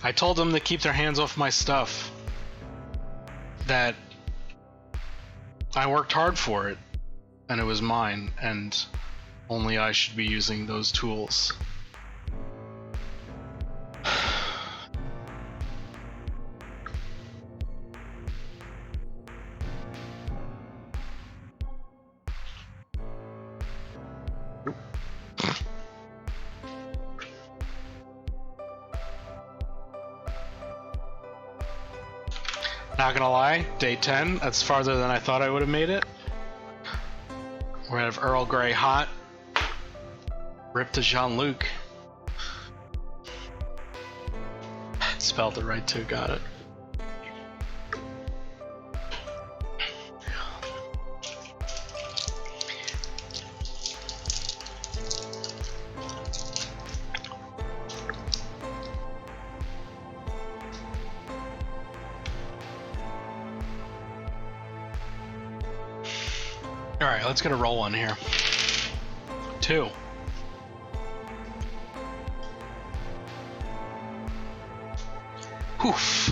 I told them to keep their hands off my stuff. That I worked hard for it, and it was mine, and only I should be using those tools. Not gonna lie, day 10, that's farther than I thought I would have made it. We're gonna have Earl Grey hot. Rip to Jean-Luc. Spelled it right too, got it. Alright, let's get a roll on here. 2. Oof.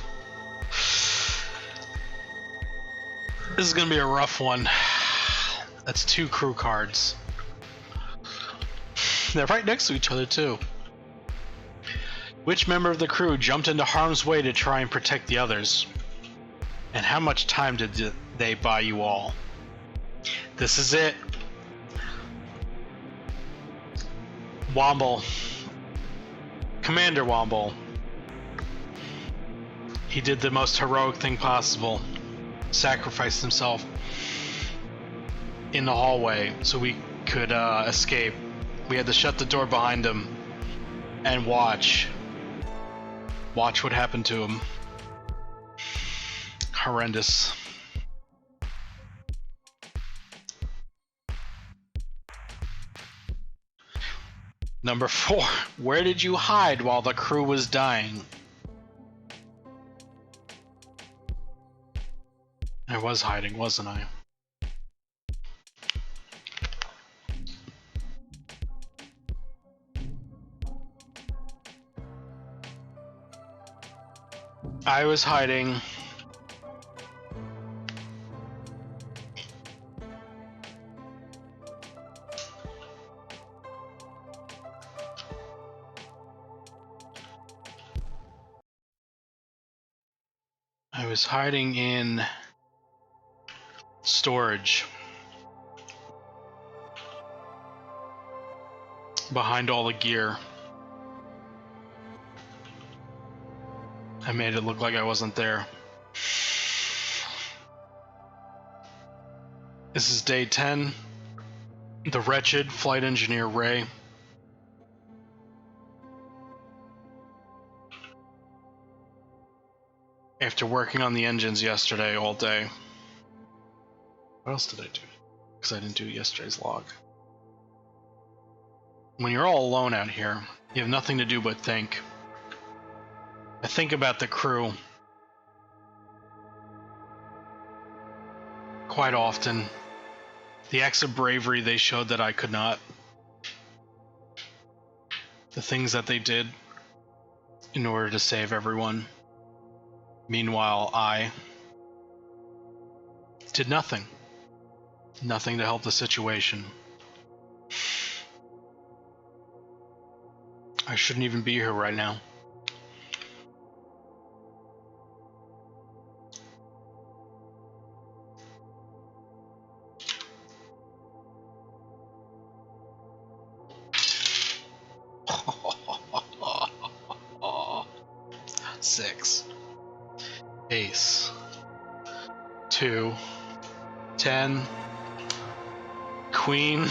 This is gonna be a rough one. That's 2 crew cards. They're right next to each other too. Which member of the crew jumped into harm's way to try and protect the others? And how much time did they buy you all? This is it. Womble. Commander Womble. He did the most heroic thing possible. Sacrificed himself in the hallway so we could escape. We had to shut the door behind him and watch what happened to him. Horrendous. Number 4, where did you hide while the crew was dying? I was hiding, wasn't I? I was hiding I was hiding in storage behind all the gear. I made it look like I wasn't there. This is day 10. The Wretched, Flight Engineer Ray. After working on the engines yesterday all day. What else did I do? Because I didn't do yesterday's log. When you're all alone out here, you have nothing to do but think. I think about the crew quite often. The acts of bravery they showed that I could not. The things that they did in order to save everyone. Meanwhile, I did nothing. Nothing to help the situation. I shouldn't even be here right now. Six. Ace. 2. 10. Queen.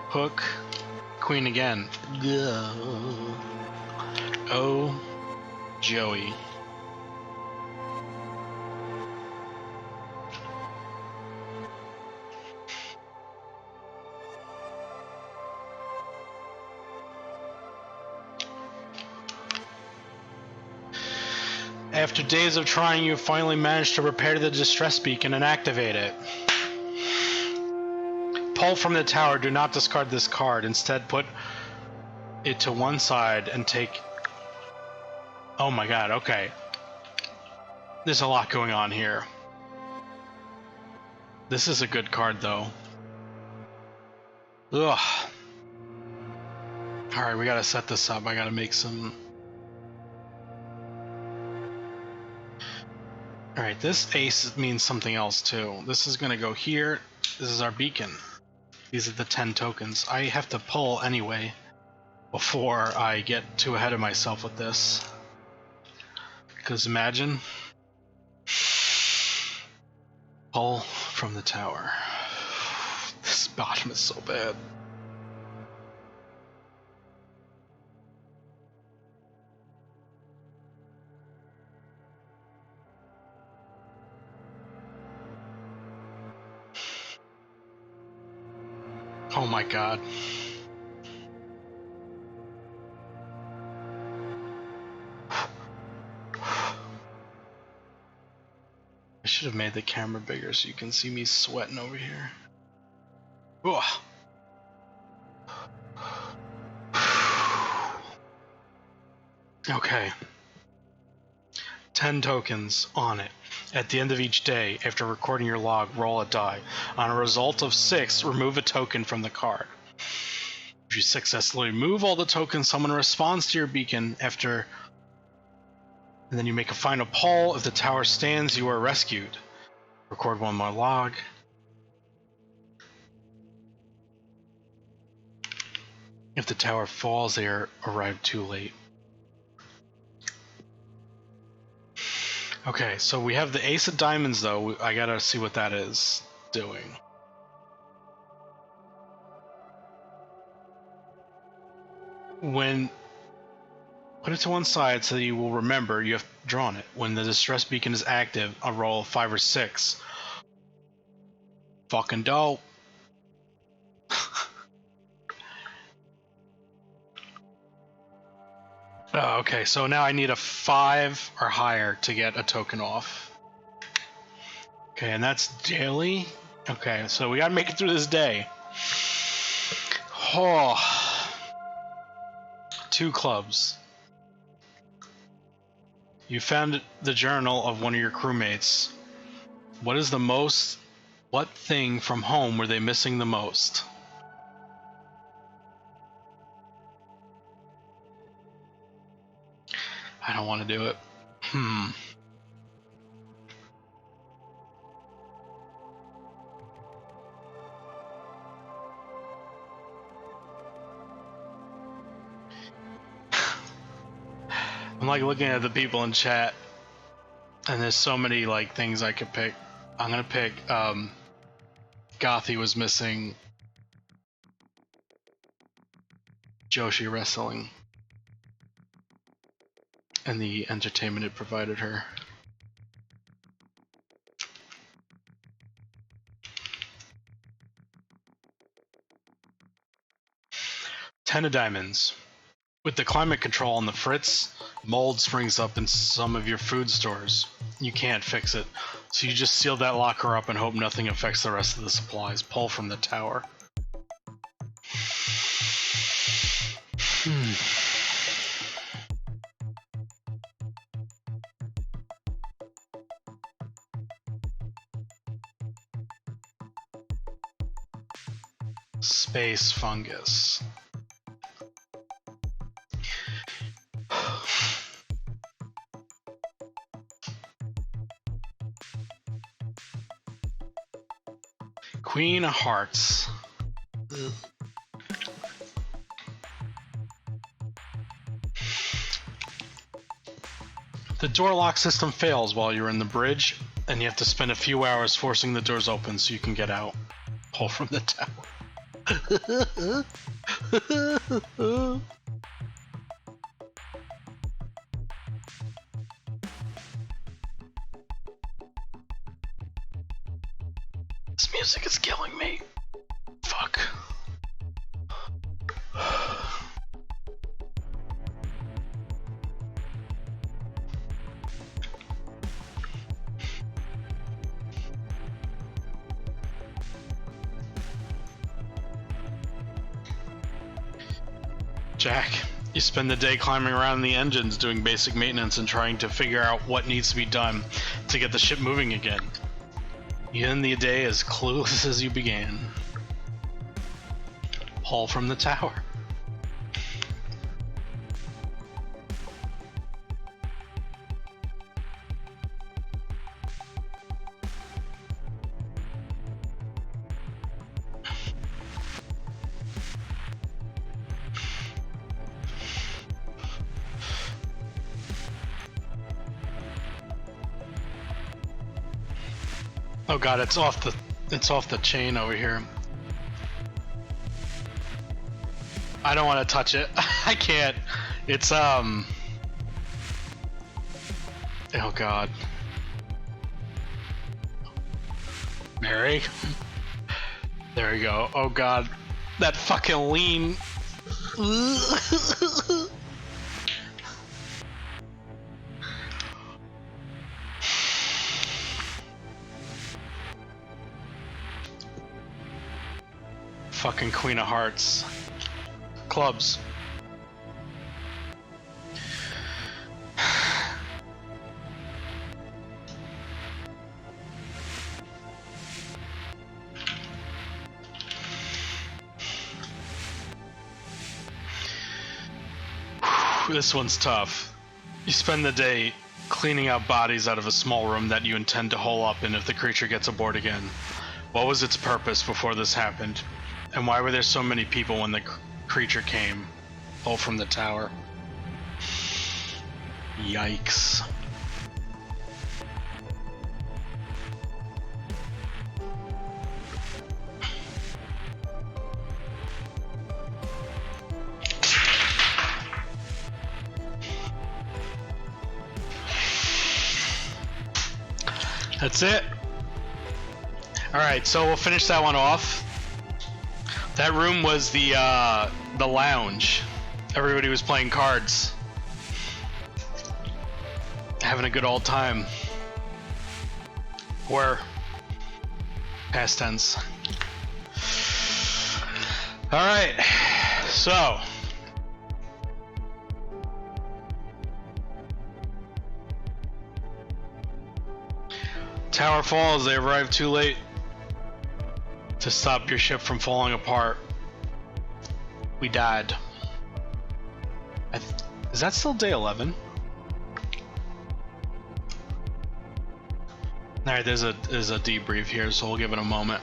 Hook. Queen again. Oh, Joey. After days of trying, you finally managed to repair the distress beacon and activate it. Pull from the tower. Do not discard this card. Instead, put it to one side and take... Oh my god, okay. There's a lot going on here. This is a good card, though. Ugh. Alright, we gotta set this up. I gotta make some... Alright, this ace means something else, too. This is gonna go here. This is our beacon. These are the 10 tokens. I have to pull anyway before I get too ahead of myself with this. Because imagine... Pull from the tower. This bottom is so bad. Oh my god. I should have made the camera bigger so you can see me sweating over here. Ugh. Okay. 10 tokens on it. At the end of each day, after recording your log, roll a die. On a result of 6, remove a token from the card. If you successfully remove all the tokens, someone responds to your beacon after... And then you make a final pull. If the tower stands, you are rescued. Record one more log. If the tower falls, they arrive too late. Okay, so we have the ace of diamonds, though. I gotta see what that is doing. Put it to one side so that you will remember you have drawn it. When the distress beacon is active, a roll of 5 or 6. Fucking dope. Oh, okay, so now I need a 5 or higher to get a token off. Okay, and that's daily. Okay, so we gotta make it through this day. Oh. 2 clubs. You found the journal of one of your crewmates. What thing from home were they missing the most? I don't want to do it. I'm like looking at the people in chat, and there's so many like things I could pick. I'm gonna pick Gothi was missing Joshi wrestling and the entertainment it provided her. Ten of diamonds. With the climate control on the fritz, mold springs up in some of your food stores. You can't fix it, so you just seal that locker up and hope nothing affects the rest of the supplies. Pull from the tower. Space fungus. Queen of Hearts. Ugh. The door lock system fails while you're in the bridge, and you have to spend a few hours forcing the doors open so you can get out. Pull from the tower. This music is killing me. Fuck. Jack, you spend the day climbing around the engines doing basic maintenance and trying to figure out what needs to be done to get the ship moving again. You end the day as clueless as you began. Haul from the tower. Oh god, it's off the chain over here. I don't want to touch it. I can't. It's oh god. Mary? There we go. Oh god. That fucking lean. Fucking Queen of Hearts. Clubs. This one's tough. You spend the day cleaning out bodies out of a small room that you intend to hole up in if the creature gets aboard again. What was its purpose before this happened? And why were there so many people when the creature came? Pull from the tower. Yikes. That's it. Alright, so we'll finish that one off. That room was the lounge. Everybody was playing cards. Having a good old time. Or past tense. Alright, so Tower falls, they arrive too late to stop your ship from falling apart. We died. Is that still day 11? All right, there's a debrief here, so we'll give it a moment.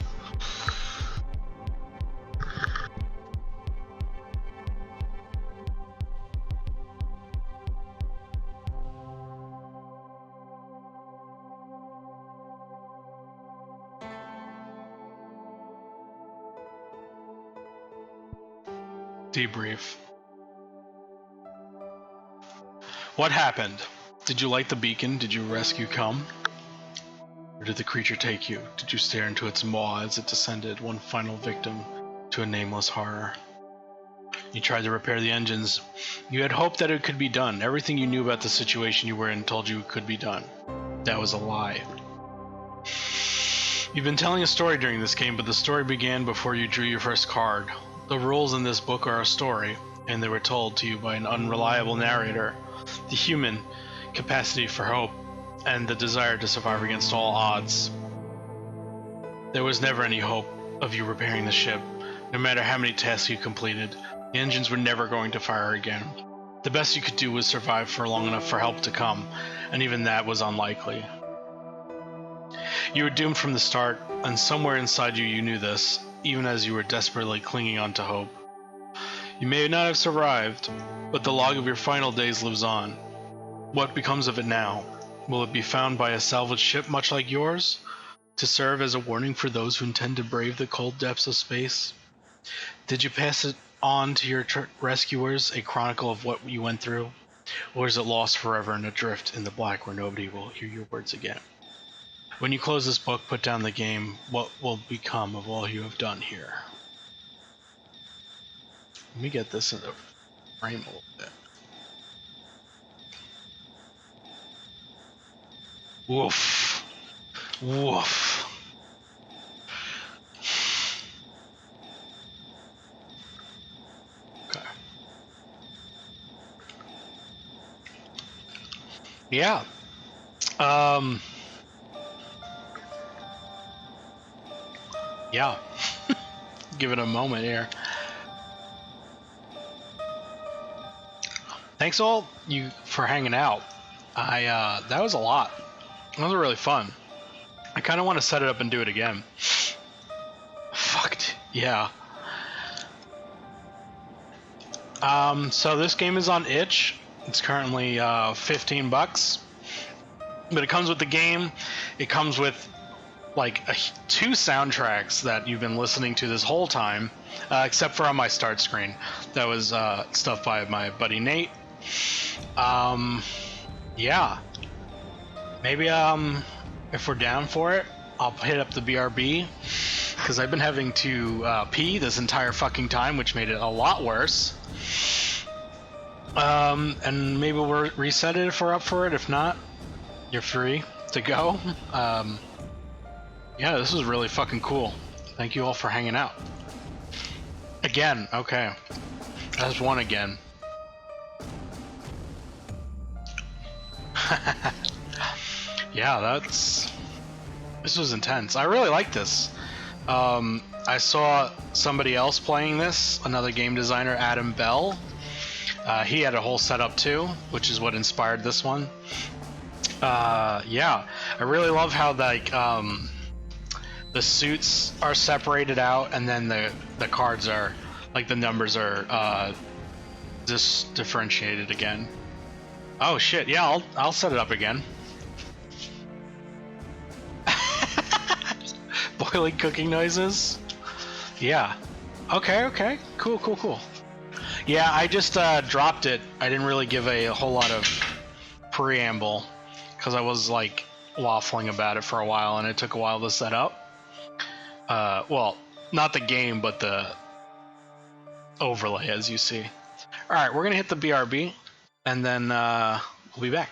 Debrief. What happened? Did you light the beacon? Did you rescue Cum? Where did the creature take you? Did you stare into its maw as it descended, one final victim to a nameless horror? You tried to repair the engines. You had hoped that it could be done. Everything you knew about the situation you were in told you it could be done. That was a lie. You've been telling a story during this game, but the story began before you drew your first card. The rules in this book are a story, and they were told to you by an unreliable narrator. The human capacity for hope and the desire to survive against all odds. There was never any hope of you repairing the ship. No matter how many tasks you completed, the engines were never going to fire again. The best you could do was survive for long enough for help to come, and even that was unlikely. You were doomed from the start, and somewhere inside you, you knew this, even as you were desperately clinging on to hope. You may not have survived, but the log of your final days lives on. What becomes of it now? Will it be found by a salvaged ship much like yours, to serve as a warning for those who intend to brave the cold depths of space? Did you pass it on to your rescuers, a chronicle of what you went through? Or is it lost forever and adrift in the black where nobody will hear your words again? When you close this book, put down the game. What will become of all you have done here? Let me get this in the frame a little bit. Woof. Woof. Okay. Yeah. Yeah. Give it a moment here. Thanks all you for hanging out. That was a lot. That was really fun. I kind of want to set it up and do it again. Fucked. Yeah. So this game is on itch. It's currently $15, but it comes with the game. It comes with like two soundtracks that you've been listening to this whole time, except for on my start screen. That was stuff by my buddy Nate. Yeah. Maybe if we're down for it, I'll hit up the BRB, because I've been having to pee this entire fucking time, which made it a lot worse. And maybe we'll reset it if we're up for it. If not, you're free to go. Yeah, this was really fucking cool. Thank you all for hanging out. Again, okay. That's one again. Yeah, this was intense. I really like this. I saw somebody else playing this, another game designer, Adam Bell. He had a whole setup too, which is what inspired this one. Yeah, I really love how like the suits are separated out, and then the cards are like the numbers are just differentiated again. Oh shit! Yeah, I'll set it up again. Boiling cooking noises. Yeah. Okay. Cool. Yeah, I just dropped it. I didn't really give a whole lot of preamble because I was like waffling about it for a while, and it took a while to set up. Well, not the game, but the overlay, as you see. All right, we're gonna hit the BRB, and then we'll be back.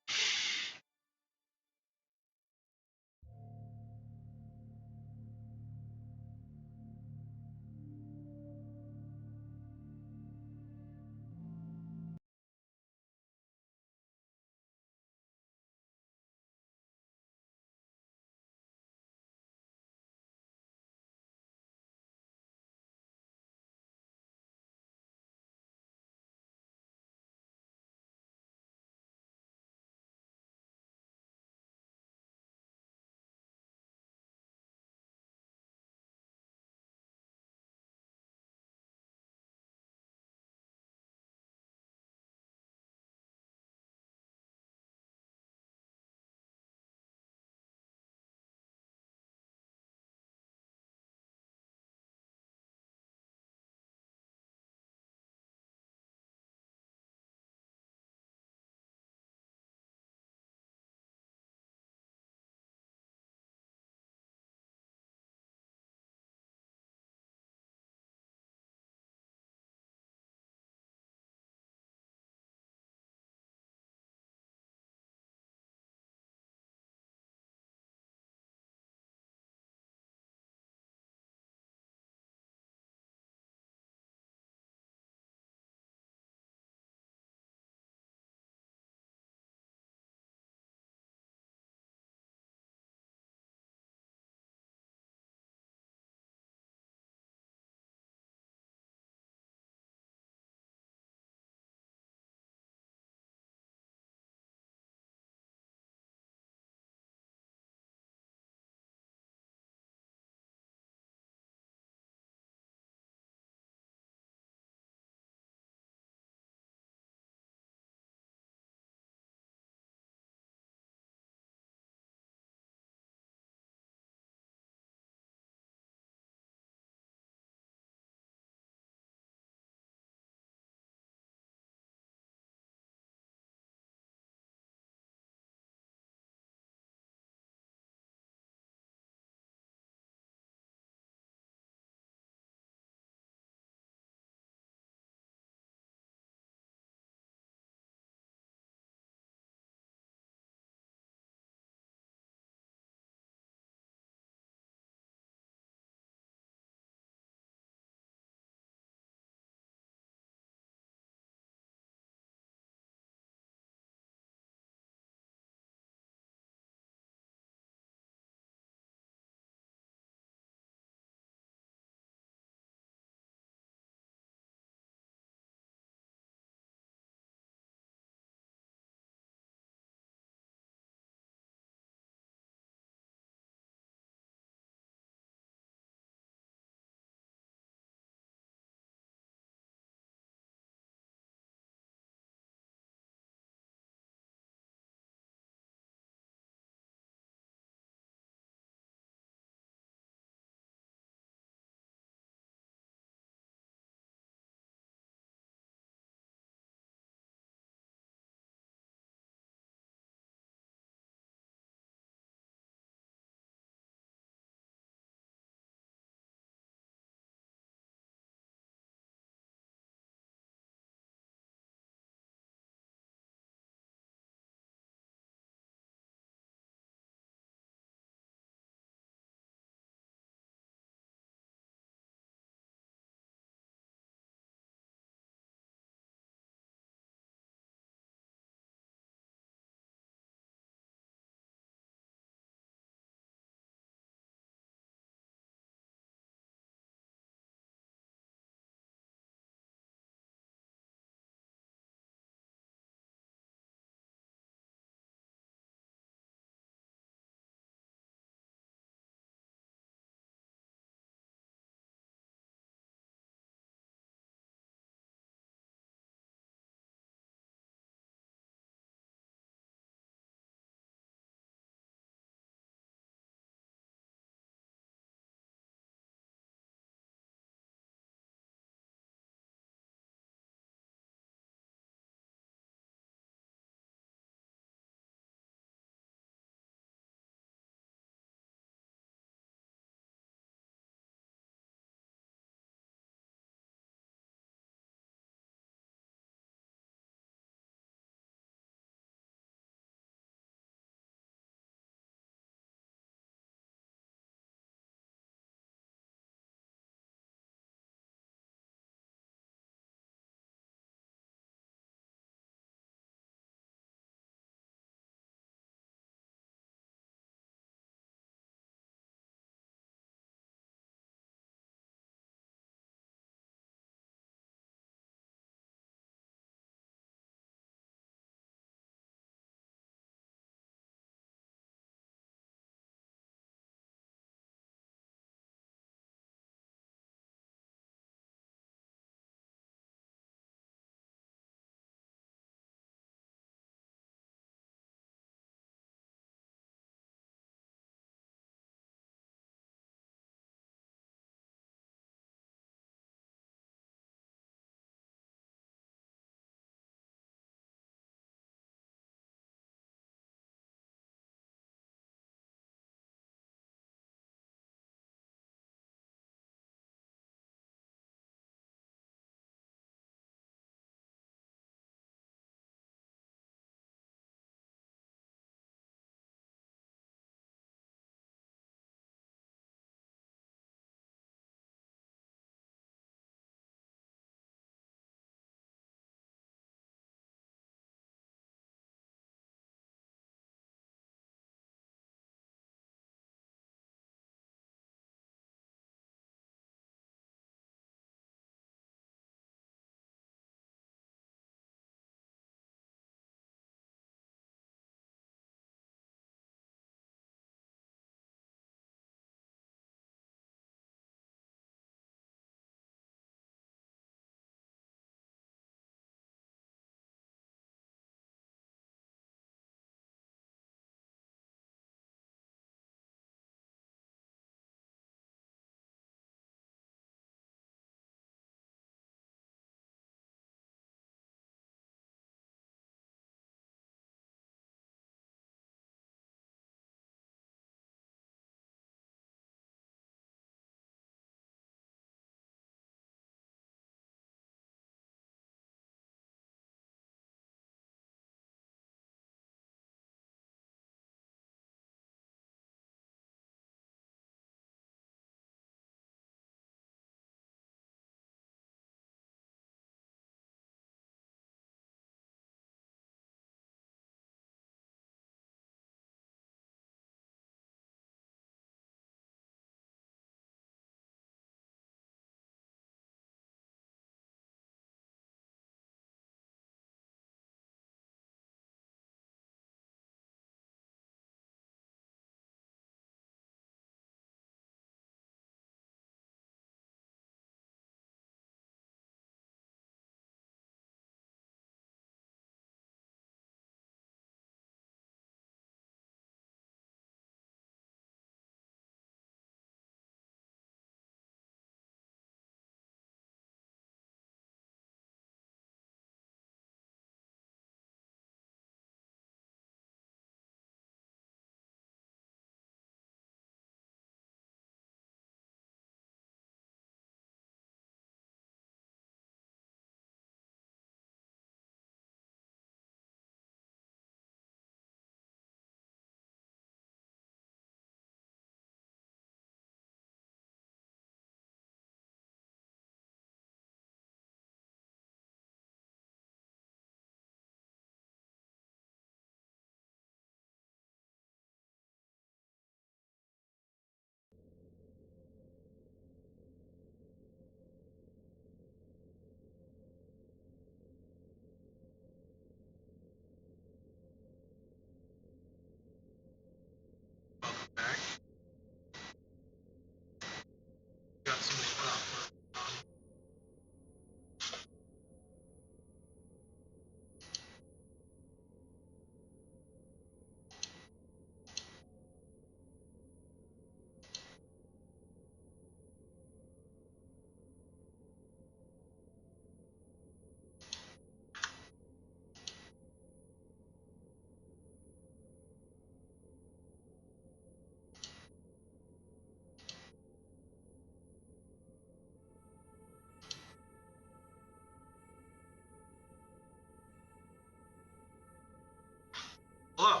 Hello.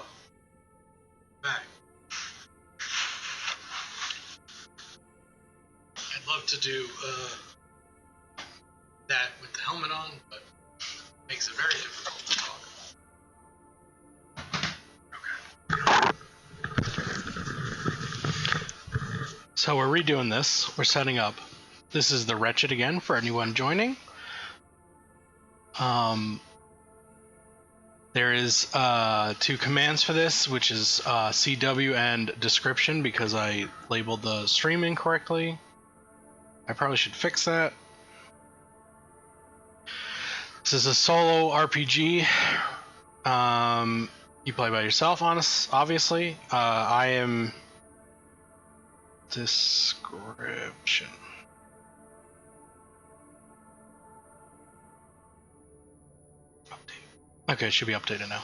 Back. I'd love to do that with the helmet on, but it makes it very difficult to talk. Okay. So we're redoing this. We're setting up. This is the Wretched again for anyone joining. There is 2 commands for this, which is CW and description, because I labeled the stream incorrectly. I probably should fix that. This is a solo RPG. You play by yourself, obviously. I am... Description. Okay, it should be updated now.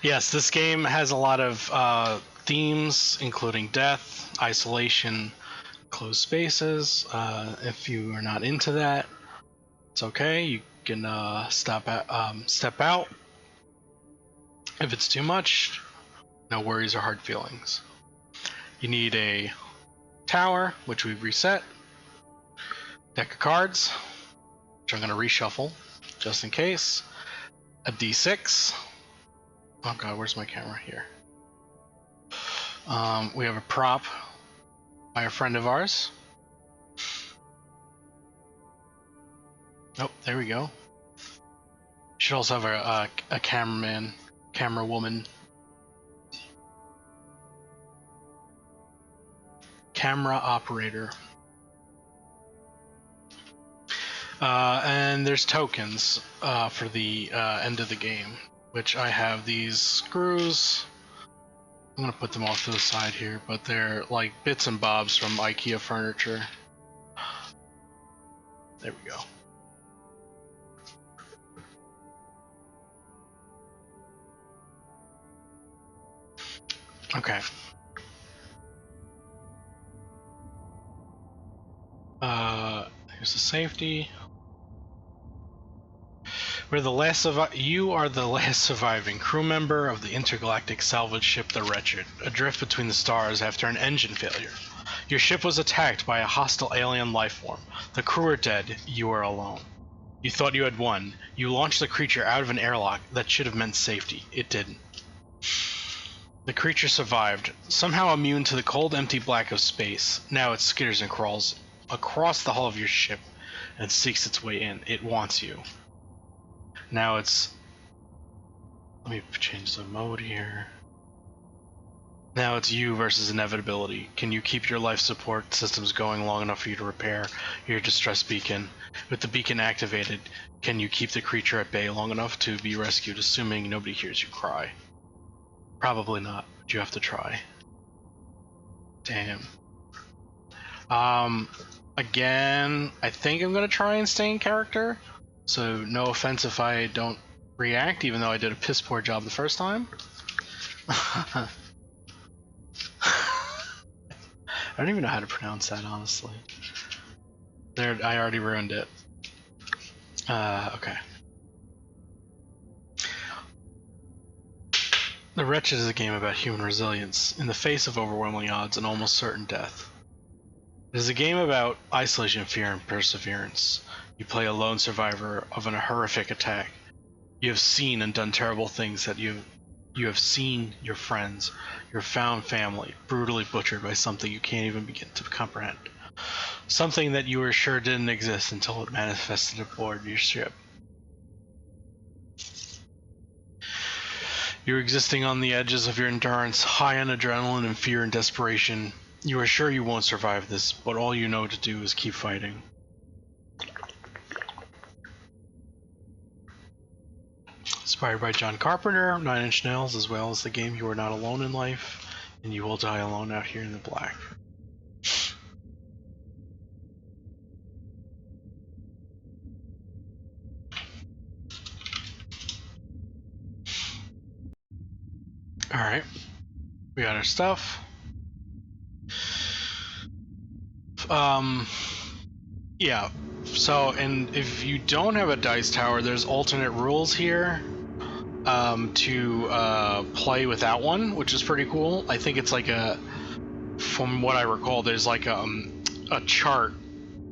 Yes, this game has a lot of themes, including death, isolation, closed spaces. If you are not into that, it's okay. You can step out. If it's too much, no worries or hard feelings. You need a tower, which we've reset, deck of cards, which I'm going to reshuffle just in case, a d6. Oh god, where's my camera? Here. We have a prop by a friend of ours. Oh, there we go. Should also have a cameraman, camera woman. Camera operator. And there's tokens for the end of the game, which I have these screws. I'm gonna put them off to the side here, but they're like bits and bobs from IKEA furniture. There we go. Okay. Here's the safety. You are the last surviving crew member of the intergalactic salvage ship the Wretched, adrift between the stars after an engine failure. Your ship was attacked by a hostile alien lifeform. The crew are dead. You are alone. You thought you had won. You launched the creature out of an airlock that should have meant safety. It didn't. The creature survived, somehow immune to the cold, empty black of space. Now it skitters and crawls across the hull of your ship and seeks its way in. It wants you. Now it's... Let me change the mode here. Now it's you versus inevitability. Can you keep your life support systems going long enough for you to repair your distress beacon? With the beacon activated, can you keep the creature at bay long enough to be rescued, assuming nobody hears you cry? Probably not, but you have to try. Damn. Again, I think I'm gonna try and stay in character. So no offense if I don't react, even though I did a piss poor job the first time. I don't even know how to pronounce that, honestly. There, I already ruined it. Okay. The Wretched is a game about human resilience in the face of overwhelming odds and almost certain death. It is a game about isolation, fear, and perseverance. You play a lone survivor of a horrific attack. You have seen and done terrible things that you have seen your friends, your found family, brutally butchered by something you can't even begin to comprehend. Something that you were sure didn't exist until it manifested aboard your ship. You're existing on the edges of your endurance, high on adrenaline and fear and desperation. You are sure you won't survive this, but all you know to do is keep fighting. Inspired by John Carpenter, 9 Inch Nails, as well as the game You Are Not Alone in Life, and You Will Die Alone Out Here in the Black. Alright, we got our stuff. Yeah, so, and if you don't have a dice tower, there's alternate rules here. to play without one, which is pretty cool. I think it's like from what I recall, there's like a chart,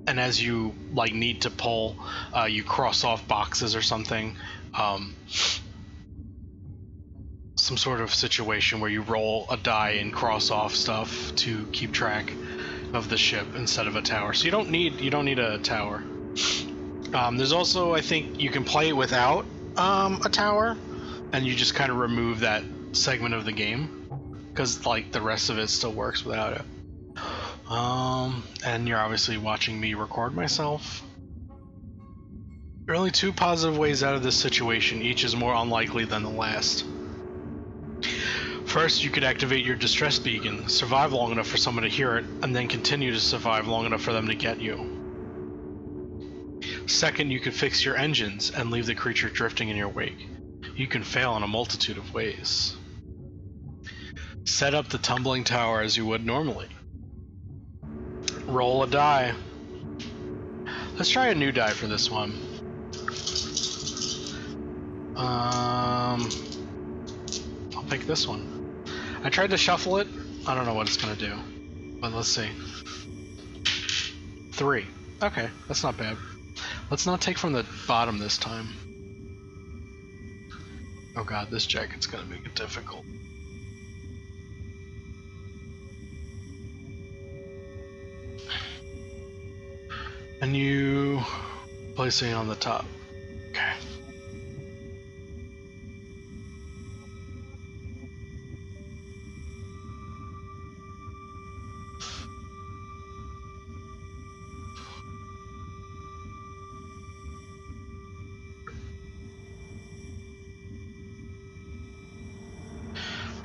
and as you like need to pull, you cross off boxes or something. Some sort of situation where you roll a die and cross off stuff to keep track of the ship instead of a tower. So you don't need a tower. There's also, I think, you can play it without a tower, and you just kind of remove that segment of the game because like the rest of it still works without it. And you're obviously watching me record myself. There are only two positive ways out of this situation. Each is more unlikely than the last. First, you could activate your distress beacon, survive long enough for someone to hear it, and then continue to survive long enough for them to get you. Second, you could fix your engines and leave the creature drifting in your wake. You can fail in a multitude of ways. Set up the tumbling tower as you would normally. Roll a die. Let's try a new die for this one. I'll pick this one. I tried to shuffle it. I don't know what it's gonna do, but let's see. 3. Okay, that's not bad. Let's not take from the bottom this time. Oh god, this jacket's gonna make it difficult. And you placing it on the top. Okay.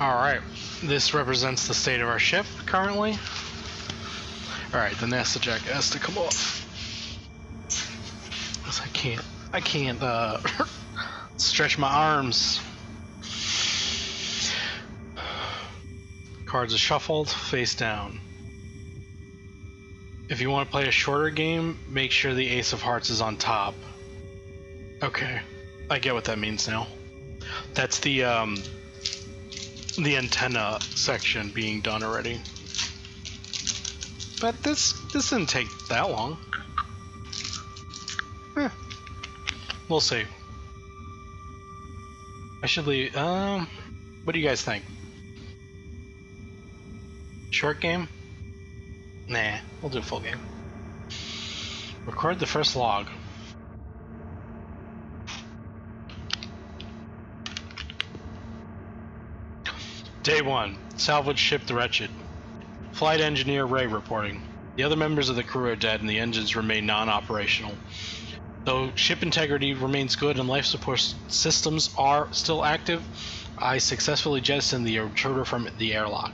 Alright, this represents the state of our ship currently. Alright, the NASA jacket has to come off. Because I can't stretch my arms. Cards are shuffled, face down. If you want to play a shorter game, make sure the Ace of Hearts is on top. Okay, I get what that means now. That's the antenna section being done already. But this didn't take that long. We'll see. I should leave. What do you guys think? Short game? Nah, we'll do a full game. Record the first log. Day 1. Salvage ship the Wretched. Flight engineer Ray reporting. The other members of the crew are dead and the engines remain non-operational. Though ship integrity remains good and life support systems are still active, I successfully jettisoned the intruder from the airlock.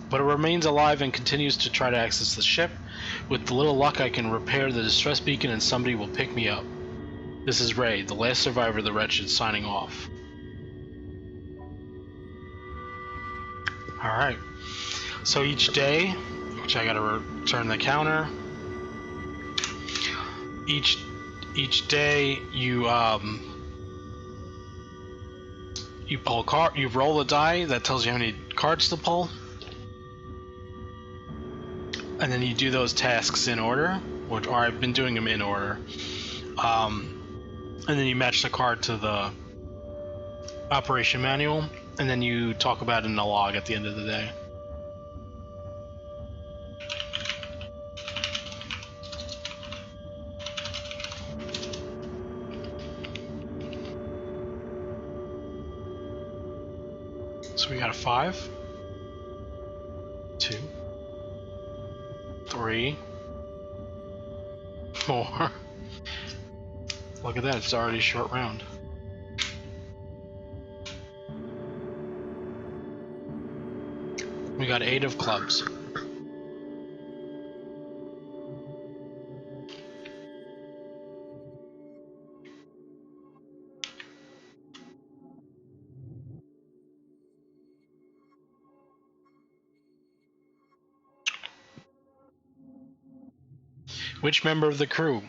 But it remains alive and continues to try to access the ship. With a little luck, I can repair the distress beacon and somebody will pick me up. This is Ray, the last survivor of the Wretched, signing off. Alright. So each day, which I gotta return the counter. Each day you pull a card, you roll a die that tells you how many cards to pull. And then you do those tasks in order, or I've been doing them in order. And then you match the card to the operation manual, and then you talk about it in the log at the end of the day. So we got a 5, 2, 3, 4. Look at that, it's already a short round. We got 8 of clubs. Which member of the crew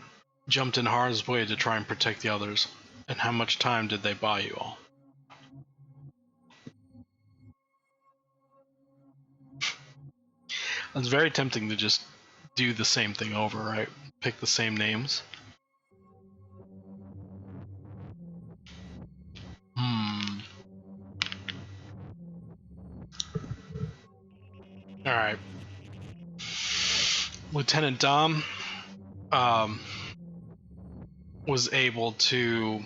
jumped in harm's way to try and protect the others? And how much time did they buy you all? It's very tempting to just do the same thing over, right? Pick the same names. Alright. Lieutenant Dom was able to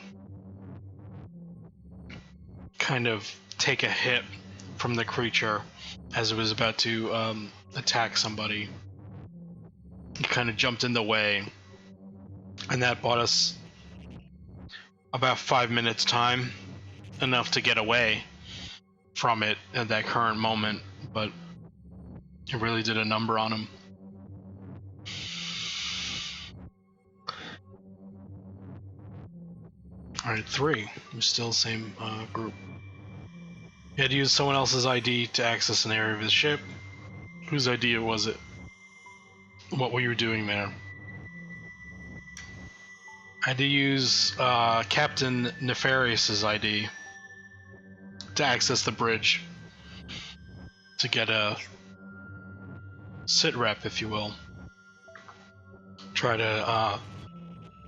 kind of take a hit from the creature as it was about to attack somebody. He kind of jumped in the way, and that bought us about 5 minutes time, enough to get away from it at that current moment, but it really did a number on him. Alright, 3. We're still the same group. You had to use someone else's ID to access an area of his ship. Whose idea was it? What were you doing there? I had to use Captain Nefarious' ID to access the bridge, to get a sit rep, if you will. Try to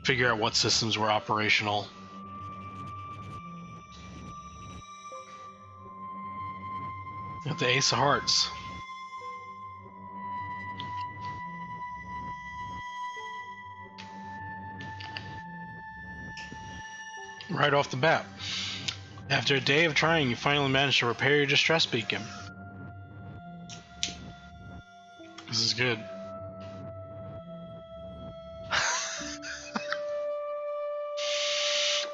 figure out what systems were operational. At the Ace of Hearts. Right off the bat. After a day of trying, you finally managed to repair your distress beacon. This is good.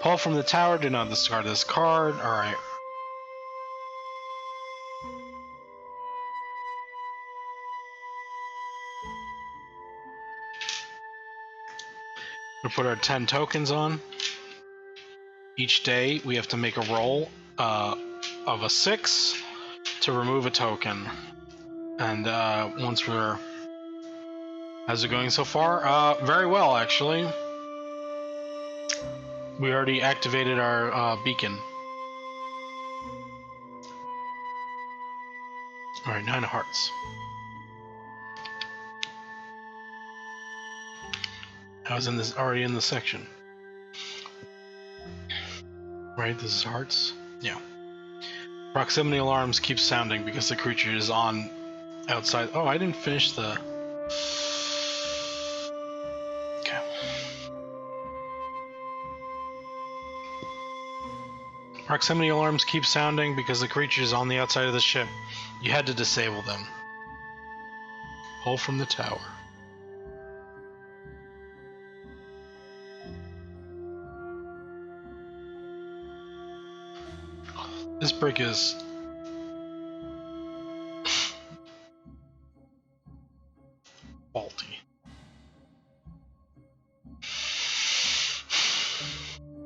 Pull from the tower, do not discard this card. Alright. We'll put our 10 tokens on. Each day we have to make a roll of a 6 to remove a token. And once we're... How's it going so far? Very well, actually. We already activated our beacon. Alright, 9 of hearts. I was already in this section. Right, this is hearts? Yeah. Proximity alarms keep sounding because the creature is on outside. Oh, I didn't finish the... Okay. Proximity alarms keep sounding because the creature is on the outside of the ship. You had to disable them. Pull from the tower. This brick is... faulty.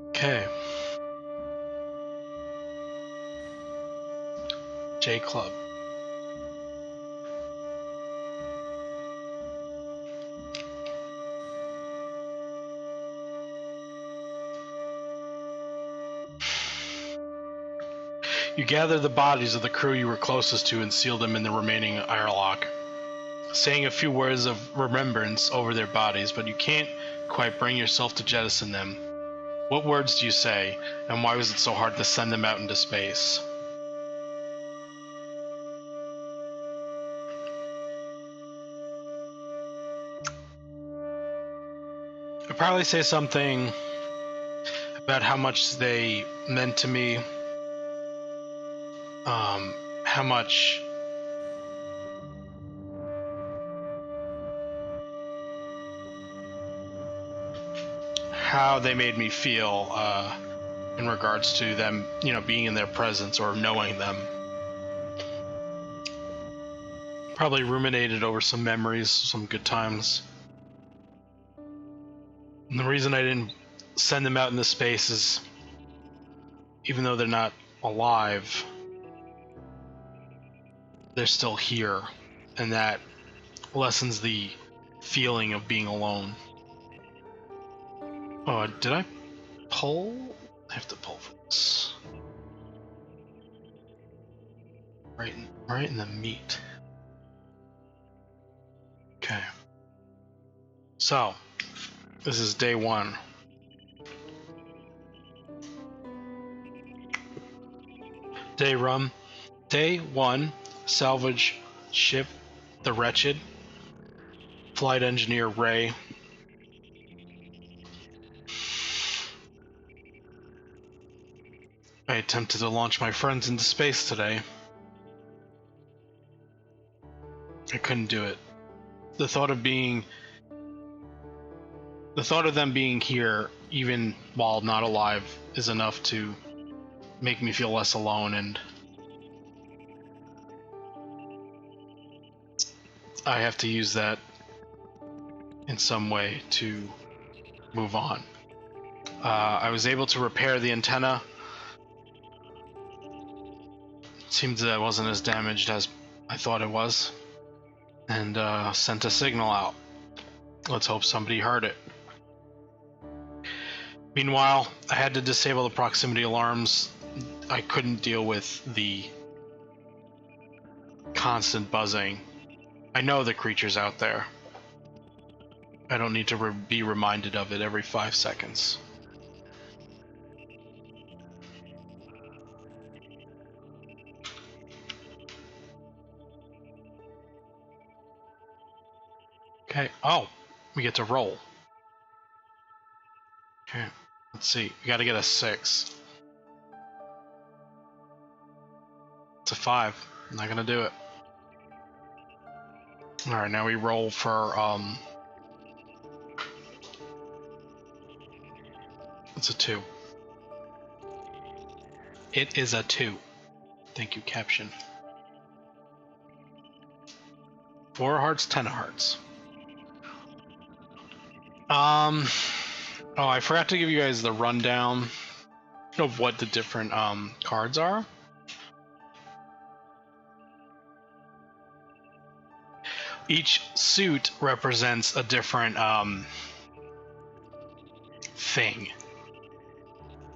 Okay. J Club. You gather the bodies of the crew you were closest to and seal them in the remaining airlock, saying a few words of remembrance over their bodies, but you can't quite bring yourself to jettison them. What words do you say, and why was it so hard to send them out into space? I'd probably say something about how much they meant to me, how much how they made me feel in regards to them, you know, being in their presence or knowing them. Probably ruminated over some memories, some good times. And the reason I didn't send them out into space is, even though they're not alive, they're still here, and that lessens the feeling of being alone. Oh, did I pull? I have to pull for this. Right in the meat. Okay. So, this is day 1. Day 1, salvage ship, the Wretched. Flight engineer Ray. I attempted to launch my friends into space today. I couldn't do it. The thought of them being here, even while not alive, is enough to make me feel less alone, and I have to use that in some way to move on. I was able to repair the antenna. It seems that it wasn't as damaged as I thought it was, and sent a signal out. Let's hope somebody heard it. Meanwhile, I had to disable the proximity alarms. I couldn't deal with the constant buzzing. I know the creature's out there. I don't need to be reminded of it every 5 seconds. Okay. Oh, we get to roll. Okay. Let's see. We got to get a 6. It's a 5. I'm not gonna do it. All right. Now we roll for It's a 2. It is a 2. Thank you, caption. 4 hearts, 10 hearts. Oh, I forgot to give you guys the rundown of what the different cards are. Each suit represents a different thing,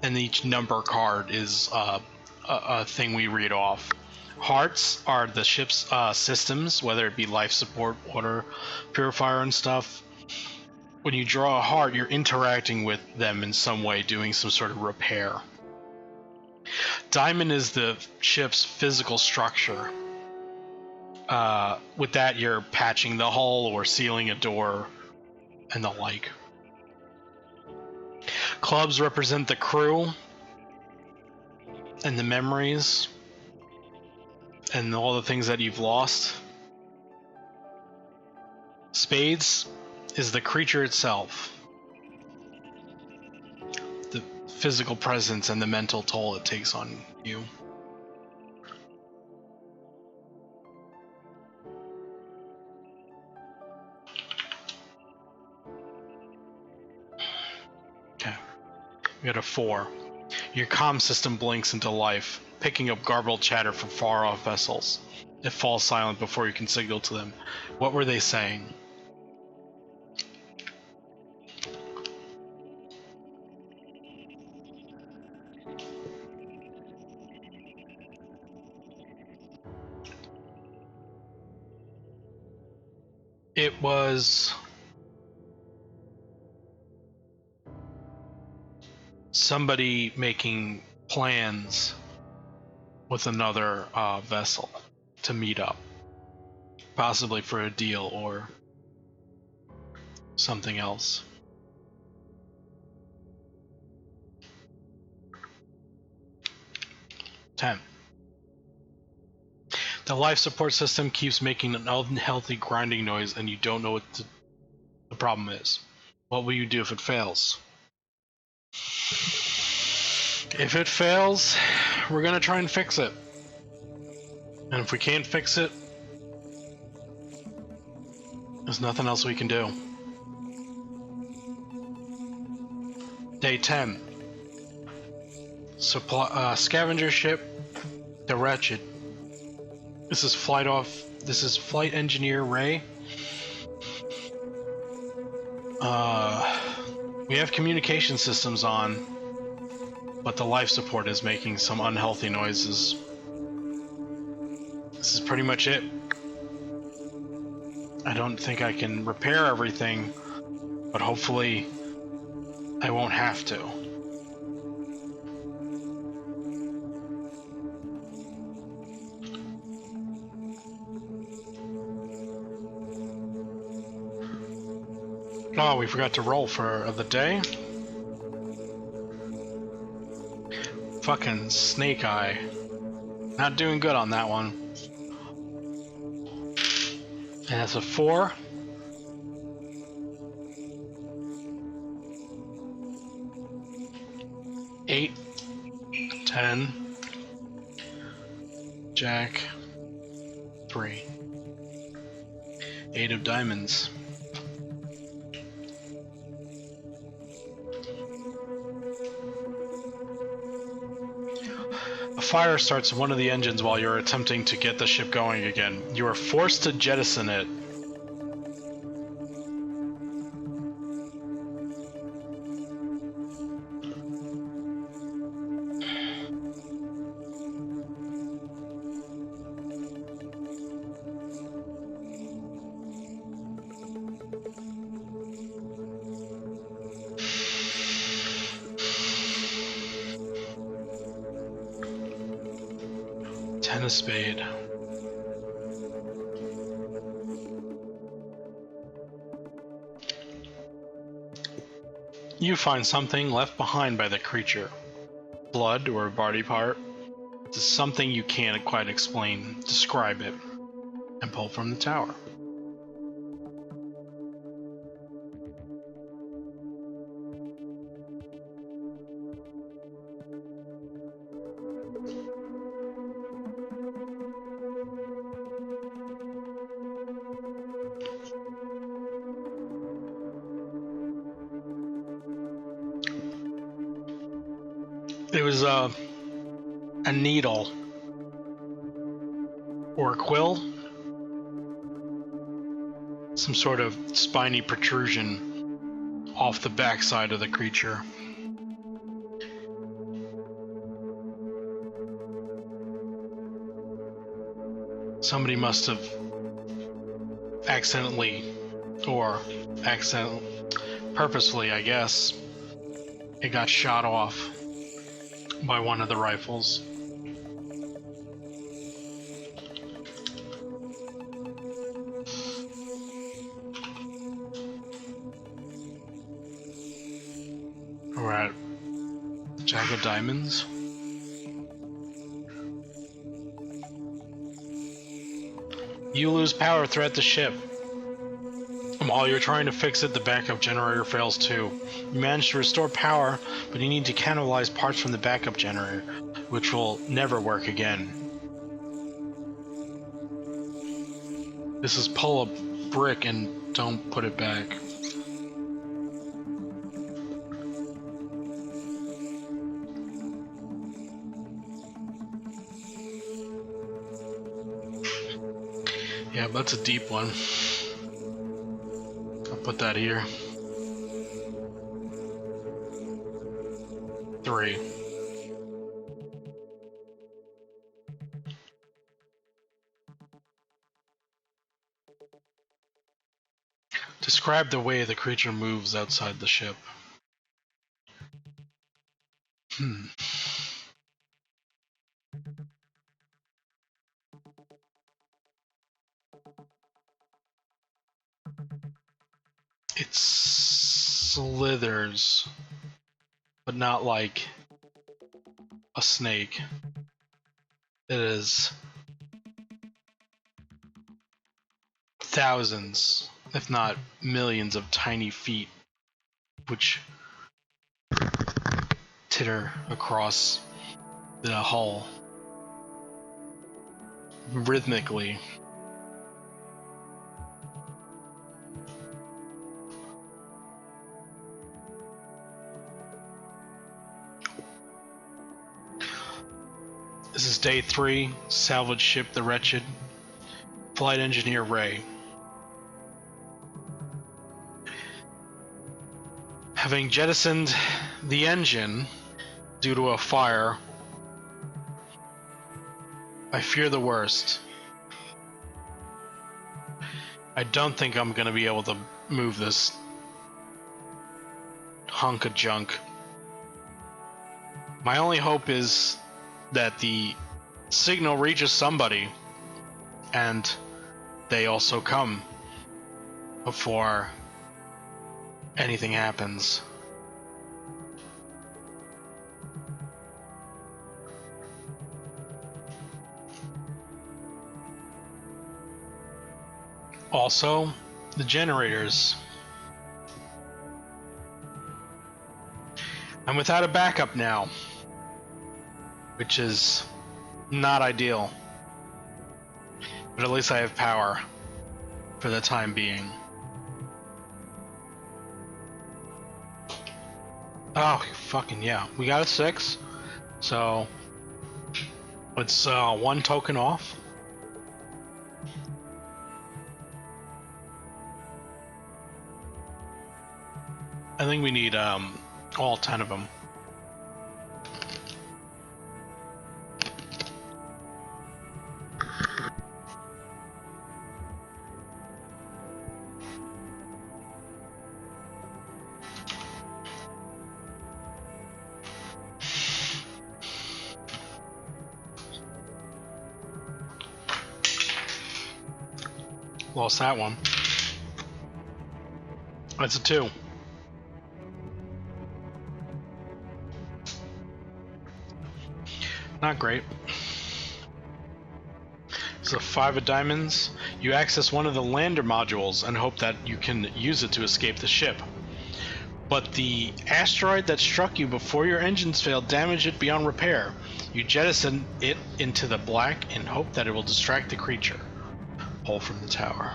and each number card is a thing we read off. Hearts are the ship's systems, whether it be life support, water purifier, and stuff. When you draw a heart, you're interacting with them in some way, doing some sort of repair. Diamond is the ship's physical structure. With that, you're patching the hull or sealing a door and the like. Clubs represent the crew and the memories and all the things that you've lost. Spades is the creature itself, the physical presence and the mental toll it takes on you. Okay, we got a 4. Your comm system blinks into life, picking up garbled chatter from far-off vessels. It falls silent before you can signal to them. What were they saying? It was somebody making plans with another vessel to meet up, possibly for a deal or something else. Ten. The life support system keeps making an unhealthy grinding noise and you don't know what the problem is. What will you do if it fails? If it fails, we're gonna try and fix it. And if we can't fix it, there's nothing else we can do. Day 10. Scavenger ship, the Wretched. This is flight engineer Ray. We have communication systems on, but the life support is making some unhealthy noises. This is pretty much it. I don't think I can repair everything, but hopefully I won't have to. Oh, we forgot to roll for the day. Fucking snake eye. Not doing good on that one. And that's a 4. Eight, 10, Jack, 3. 8 of diamonds. A fire starts in one of the engines while you're attempting to get the ship going again. You are forced to jettison it. Ten of spade. You find something left behind by the creature. Blood or a body part. It's something you can't quite explain. Describe it. And pull from the tower. It was a needle or a quill, some sort of spiny protrusion off the backside of the creature. Somebody must have accidentally, or purposefully, I guess, it got shot off by one of the rifles. We're at Jack of Diamonds. You lose power throughout the ship. While you're trying to fix it, the backup generator fails too. You manage to restore power, but you need to cannibalize parts from the backup generator, which will never work again. This is pull a brick and don't put it back. Yeah, but that's a deep one. I'll put that here. 3. Describe the way the creature moves outside the ship. It slithers, but not like a snake. It is thousands, if not millions, of tiny feet which titter across the hull rhythmically. This is day 3, salvage ship the Wretched. Flight engineer Ray. Having jettisoned the engine due to a fire, I fear the worst. I don't think I'm gonna be able to move this hunk of junk. My only hope is that the signal reaches somebody and they also come before anything happens. Also, the generators. I'm without a backup now, which is not ideal. But at least I have power for the time being. Oh, fucking yeah. We got a 6. So, it's 1 token off. I think we need all 10 of them. Lost that one. That's a 2. Not great. So 5 of diamonds. You access one of the lander modules and hope that you can use it to escape the ship. But the asteroid that struck you before your engines failed damaged it beyond repair. You jettison it into the black and hope that it will distract the creature. Pull from the tower.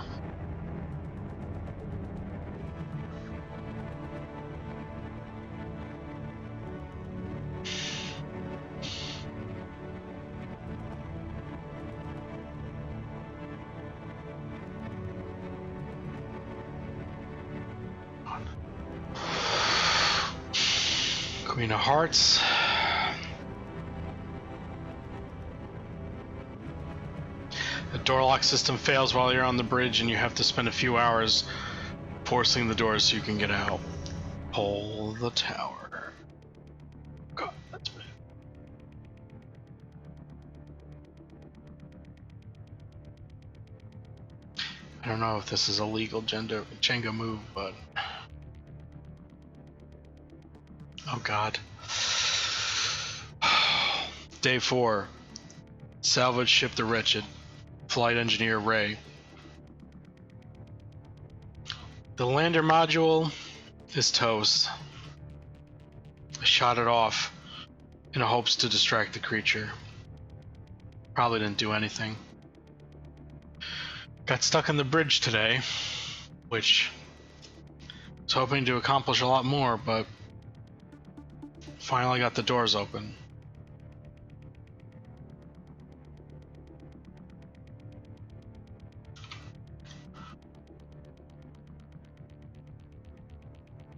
Queen of Hearts. The door lock system fails while you're on the bridge and you have to spend a few hours forcing the doors so you can get out. Pull the tower. God, that's bad. I don't know if this is a legal Jenga move, but... Oh god. Day 4. Salvage ship the Wretched. Flight engineer Ray. The lander module is toast. I shot it off in hopes to distract the creature. Probably didn't do anything. Got stuck on the bridge today, which I was hoping to accomplish a lot more, but finally got the doors open.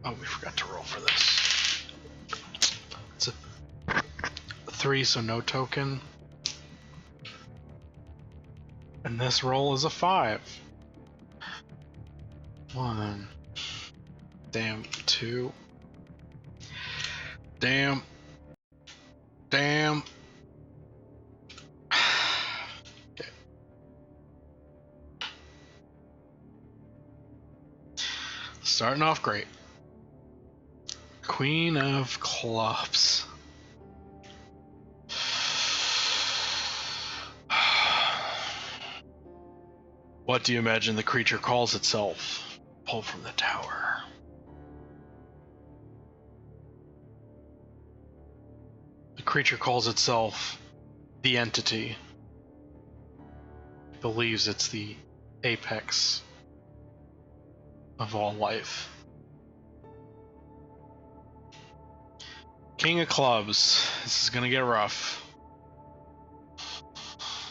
Oh, we forgot to roll for this. It's a 3, so no token. And this roll is a 5. 1. Damn. 2. Damn. Damn. Okay. Starting off great. Queen of Clubs. What do you imagine the creature calls itself? Pull from the tower. The creature calls itself the entity. Believes it's the apex of all life. King of Clubs. This is gonna get rough.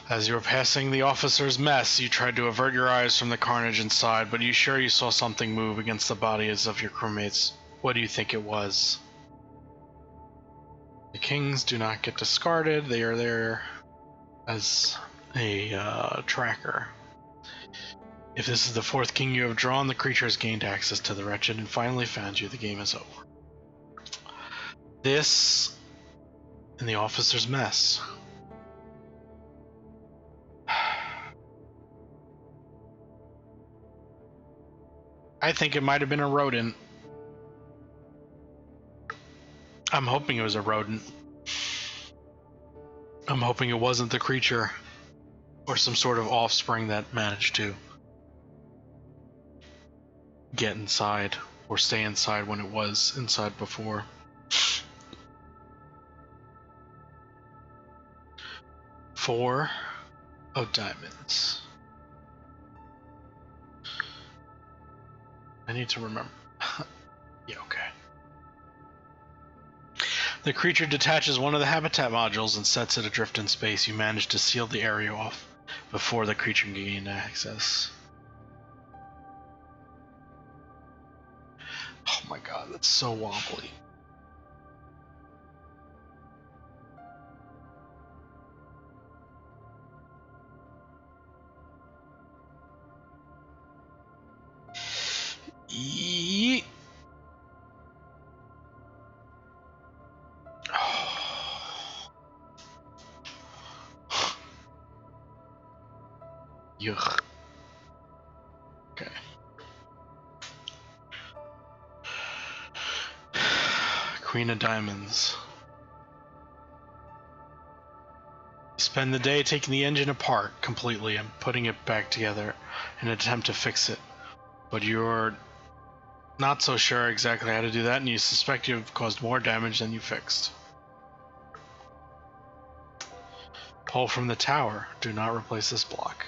As you were passing the officer's mess, you tried to avert your eyes from the carnage inside, but you sure you saw something move against the bodies of your crewmates. What do you think it was? The kings do not get discarded. They are there as a tracker. If this is the fourth king you have drawn, the creature has gained access to the Wretched and finally found you. The game is over. This and the officer's mess. I think it might have been a rodent. I'm hoping it was a rodent. I'm hoping it wasn't the creature or some sort of offspring that managed to get inside or stay inside when it was inside before. Four of diamonds. I need to remember. Yeah, okay. The creature detaches one of the habitat modules and sets it adrift in space. You manage to seal the area off before the creature can gain access. Oh my god, that's so wobbly. Yeet. Yuck. Okay. Queen of Diamonds. Spend the day taking the engine apart completely and putting it back together in an attempt to fix it. But you're not so sure exactly how to do that, and you suspect you've caused more damage than you fixed. Pull from the tower. Do not replace this block.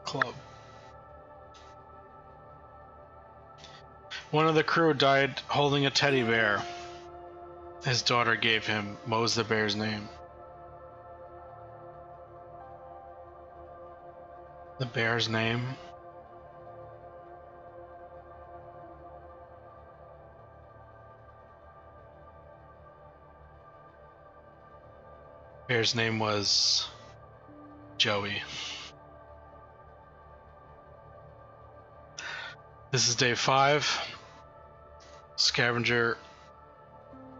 Club. One of the crew died holding a teddy bear. His daughter gave him. What was the bear's name? The bear's name? Bear's name was Joey. This is day 5. Scavenger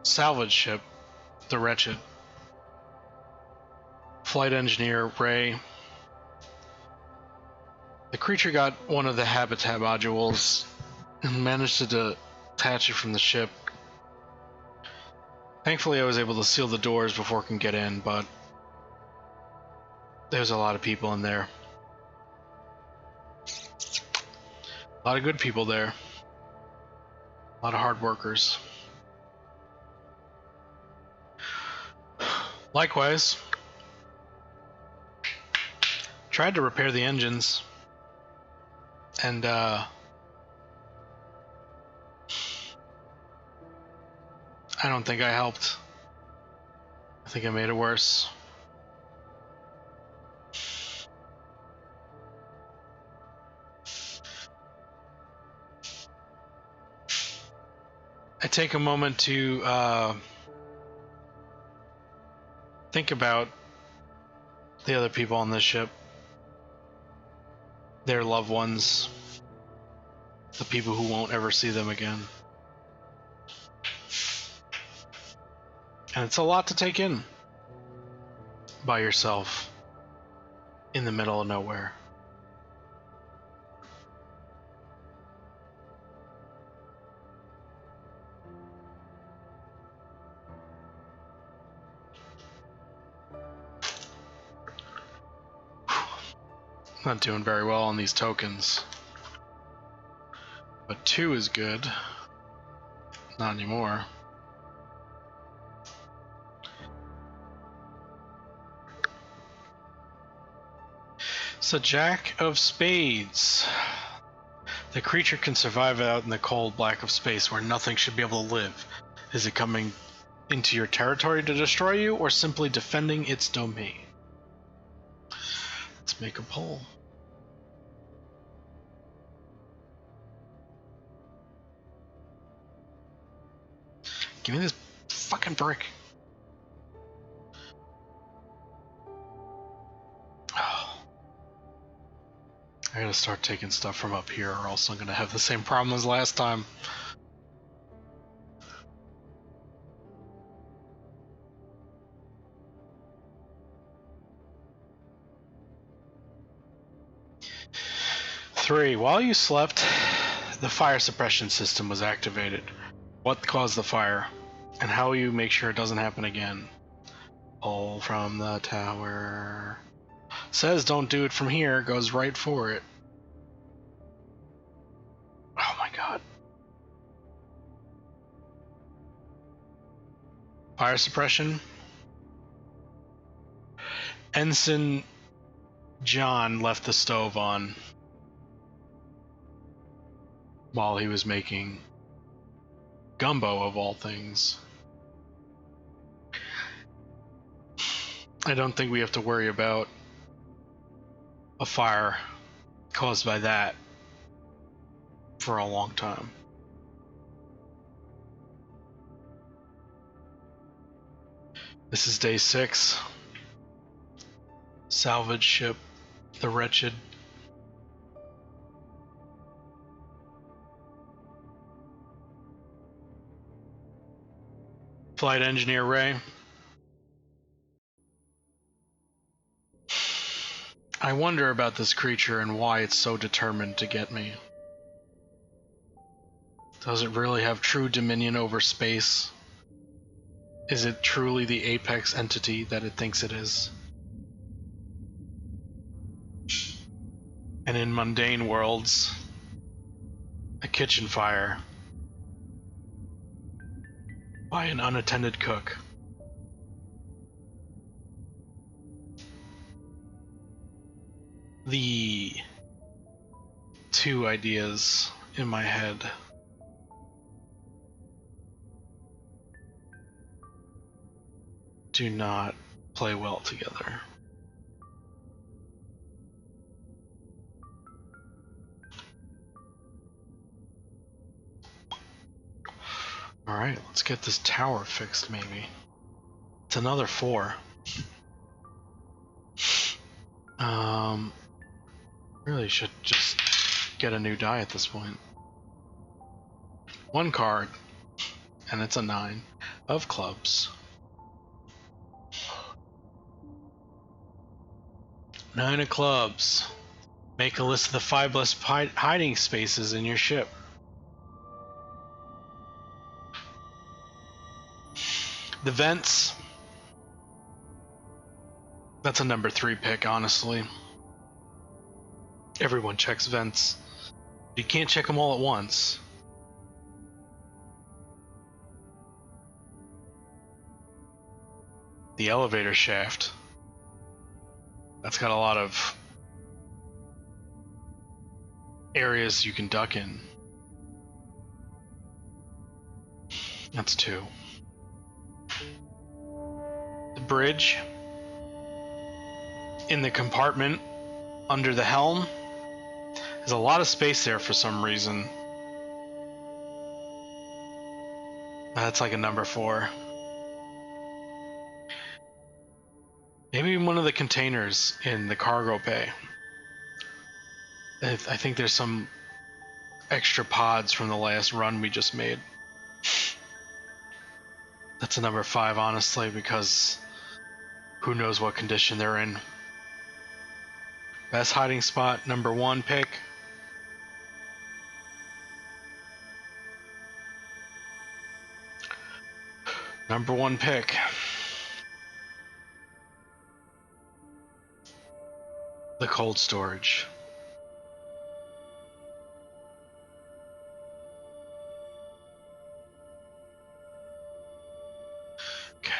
salvage ship, the Wretched. Flight engineer Ray. The creature got one of the habitat modules and managed to detach it from the ship. Thankfully, I was able to seal the doors before it can get in, but there's a lot of people in there. A lot of good people there. A lot of hard workers. Likewise, tried to repair the engines, and I don't think I helped. I think I made it worse. I take a moment to think about the other people on this ship, their loved ones, the people who won't ever see them again. And it's a lot to take in by yourself in the middle of nowhere. Not doing very well on these tokens. But 2 is good. Not anymore. So Jack of Spades. The creature can survive out in the cold black of space where nothing should be able to live. Is it coming into your territory to destroy you, or simply defending its domain? Let's make a poll. Give me this fucking brick. Oh. I gotta start taking stuff from up here, or else I'm gonna have the same problem as last time. Three, while you slept, the fire suppression system was activated. What caused the fire? And how will you make sure it doesn't happen again? Pull from the tower. Says don't do it from here, goes right for it. Oh my god. Fire suppression. Ensign John left the stove on while he was making gumbo, of all things. I don't think we have to worry about a fire caused by that for a long time. This is day 6. Salvage ship, the Wretched. Flight engineer Ray. I wonder about this creature and why it's so determined to get me. Does it really have true dominion over space? Is it truly the apex entity that it thinks it is? And in mundane worlds, a kitchen fire by an unattended cook. The two ideas in my head do not play well together. Alright, let's get this tower fixed, maybe. It's another 4. Really should just get a new die at this point. 1 card, and it's a 9 of clubs. 9 of clubs. Make a list of the 5 best hiding spaces in your ship. The vents. That's a number 3 pick, honestly. Everyone checks vents. You can't check them all at once. The elevator shaft. That's got a lot of areas you can duck in. That's 2. The bridge. In the compartment under the helm. There's a lot of space there for some reason. That's like a number 4. Maybe one of the containers in the cargo bay. I think there's some extra pods from the last run we just made. That's a number 5, honestly, because who knows what condition they're in. Best hiding spot, number 1 pick. Number 1 pick. The cold storage. Okay.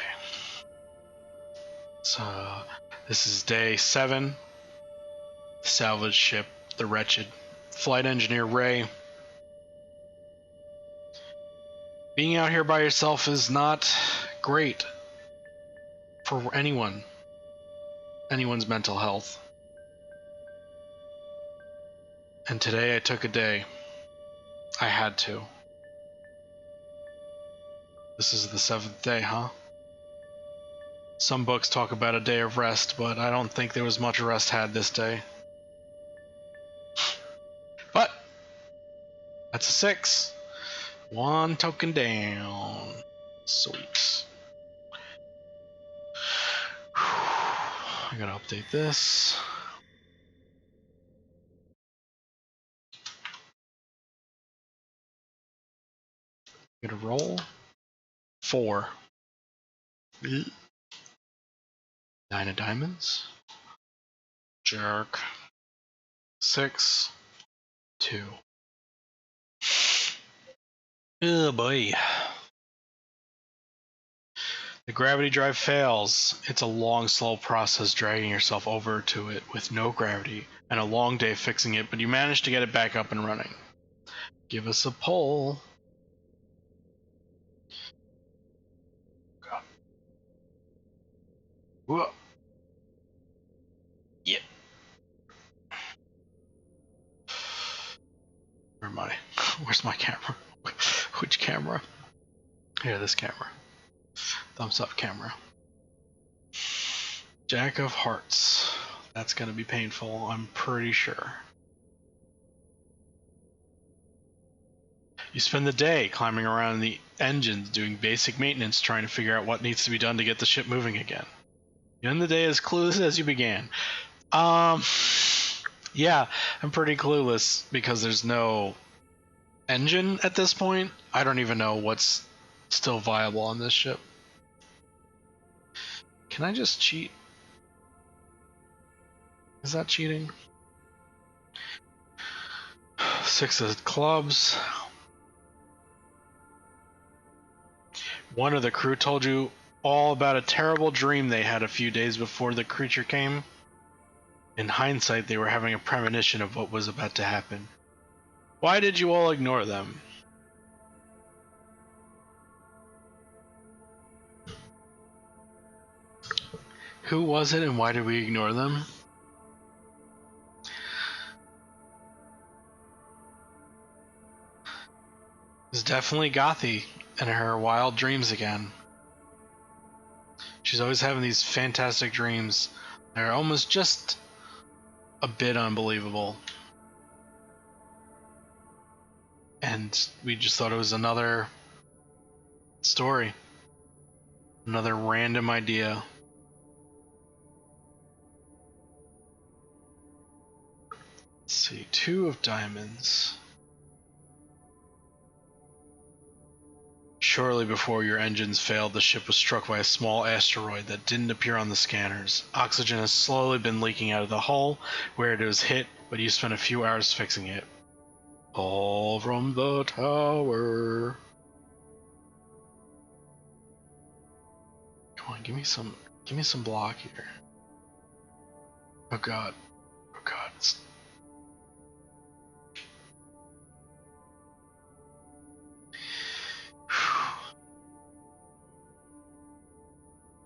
So this is day 7. Salvage ship, the Wretched. Flight engineer Ray. Being out here by yourself is not great for anyone's mental health. And today I took a day. I had to. This is the 7th day, huh? Some books talk about a day of rest, but I don't think there was much rest had this day. But that's a 6. 1 token down. Sweet. I gotta update this. Gonna roll 4. 9 of diamonds. Jerk. 6. 2. Oh boy. The gravity drive fails. It's a long, slow process dragging yourself over to it with no gravity, and a long day fixing it, but you managed to get it back up and running. Give us a pull. God. Whoa. Yeah. Where am I? Where's my camera? Which camera? Here, this camera. Thumbs up camera. Jack of Hearts. That's gonna be painful, I'm pretty sure. You spend the day climbing around the engines, doing basic maintenance, trying to figure out what needs to be done to get the ship moving again. You end the day as clueless as you began. Yeah, I'm pretty clueless because there's no engine at this point. I don't even know what's still viable on this ship. Can I just cheat? Is that cheating? 6 of clubs. One of the crew told you all about a terrible dream they had a few days before the creature came. In hindsight, they were having a premonition of what was about to happen. Why did you all ignore them? Who was it and why did we ignore them? It's definitely Gothy and her wild dreams again. She's always having these fantastic dreams. They're almost just a bit unbelievable. And we just thought it was another story. Another random idea. Let's see, 2 of diamonds. Shortly before your engines failed, the ship was struck by a small asteroid that didn't appear on the scanners. Oxygen has slowly been leaking out of the hull where it was hit, but you spent a few hours fixing it. All from the tower. Come on, give me some block here. Oh god. Oh god.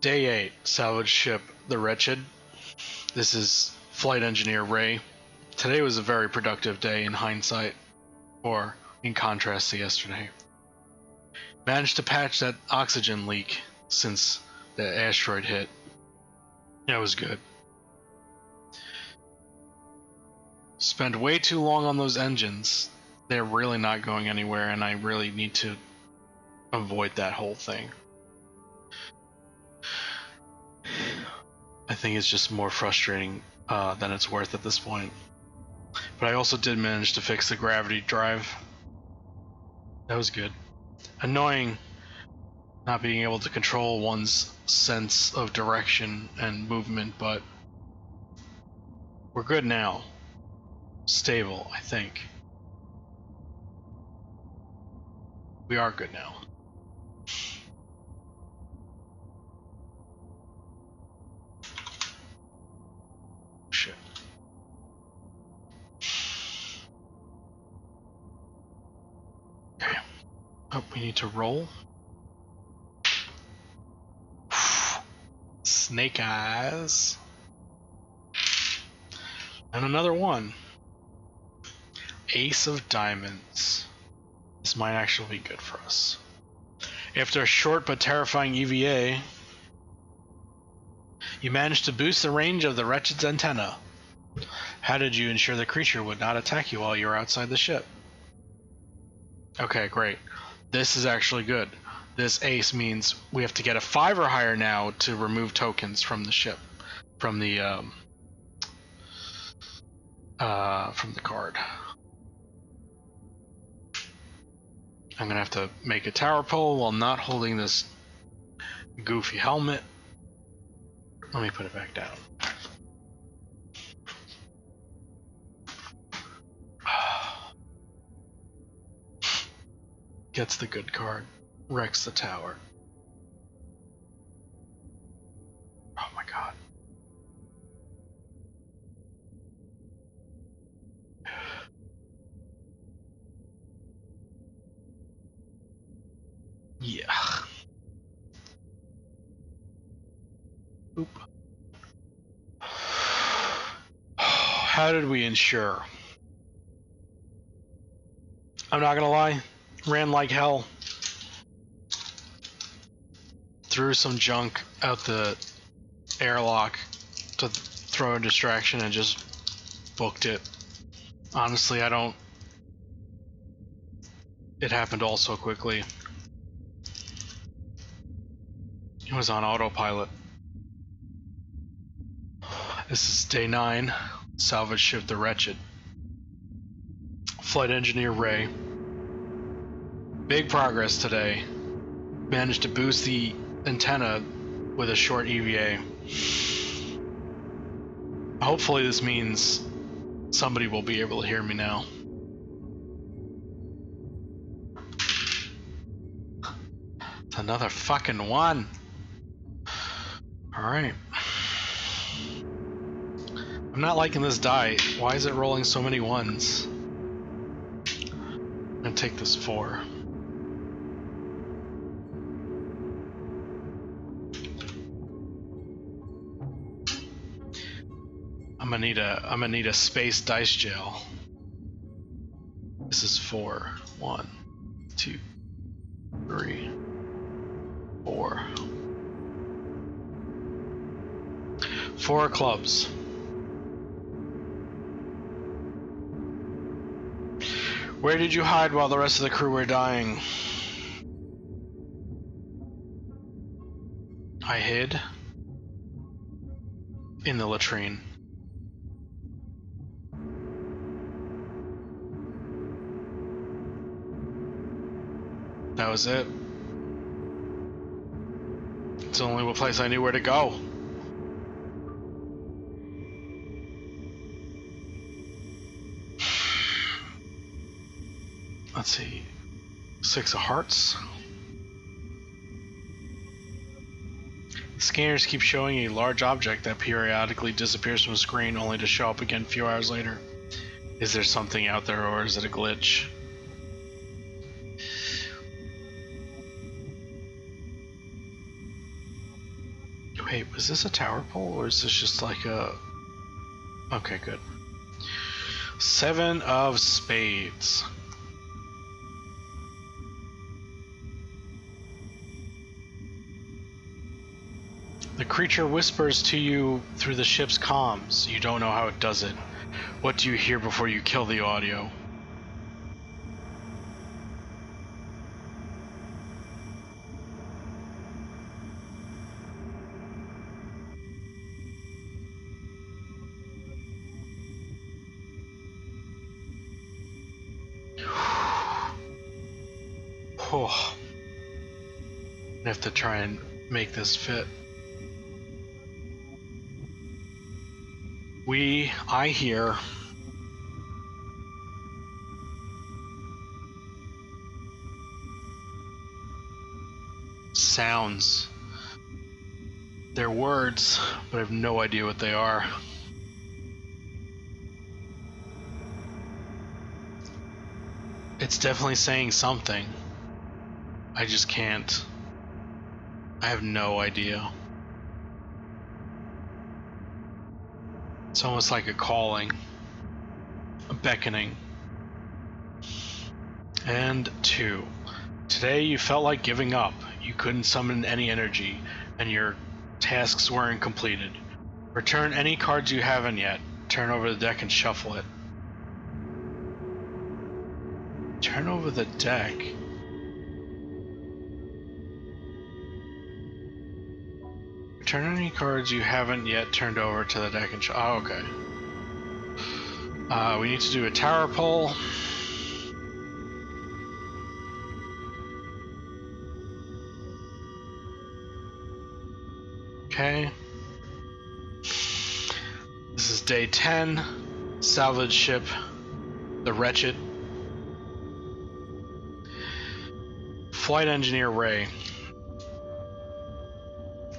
Day 8, salvage ship, the Wretched. This is flight engineer Ray. Today was a very productive day in hindsight, or in contrast to yesterday. Managed to patch that oxygen leak since the asteroid hit. That was good. Spent way too long on those engines. They're really not going anywhere, and I really need to avoid that whole thing. I think it's just more frustrating than it's worth at this point. But I also did manage to fix the gravity drive. That was good. Annoying not being able to control one's sense of direction and movement, but we're good now. Stable, I think. We are good now. Shit. Okay. Oh, we need to roll. Snake eyes. And another 1. Ace of diamonds. This might actually be good for us. After a short but terrifying EVA, you managed to boost the range of the Wretched's antenna. How did you ensure the creature would not attack you while you were outside the ship? Okay, great. This is actually good. This ace means we have to get a 5 or higher now to remove tokens from the ship, from the card. I'm gonna have to make a tower pole while not holding this goofy helmet. Let me put it back down. Gets the good card. Wrecks the tower. Oh my god. Yeah. Oop. How did we ensure? I'm not gonna lie. Ran like hell. Threw some junk out the airlock to throw a distraction and just booked it. Honestly, I don't... It happened all so quickly. It was on autopilot. This is day 9. Salvage ship the Wretched. Flight engineer Ray. Big progress today. Managed to boost the antenna with a short EVA. Hopefully this means somebody will be able to hear me now. It's another fucking 1. Alright. I'm not liking this die. Why is it rolling so many 1s? I'm gonna take this 4. I'm gonna need a space dice gel. This is 4. 1, 2, 3, 4. 4 clubs. Where did you hide while the rest of the crew were dying? I hid in the latrine. That was it. It's the only place I knew where to go. Let's see. 6 of hearts. Scanners keep showing a large object that periodically disappears from the screen only to show up again a few hours later. Is there something out there or is it a glitch? Wait, was this a tower pole or is this just like a... Okay, good. 7 of spades. The creature whispers to you through the ship's comms. You don't know how it does it. What do you hear before you kill the audio? Oh. I have to try and make this fit. I hear sounds. They're words, but I have no idea what they are. It's definitely saying something. I just can't. I have no idea. It's almost like a calling, a beckoning. And 2. Today you felt like giving up. You couldn't summon any energy, and your tasks weren't completed. Return any cards you haven't yet. Turn over the deck and shuffle it. Turn over the deck. Return any cards you haven't yet turned over to the deck and shuffle. Oh, okay. We need to do a tower pull. Okay. This is day 10. Salvage ship, the Wretched. Flight engineer Ray.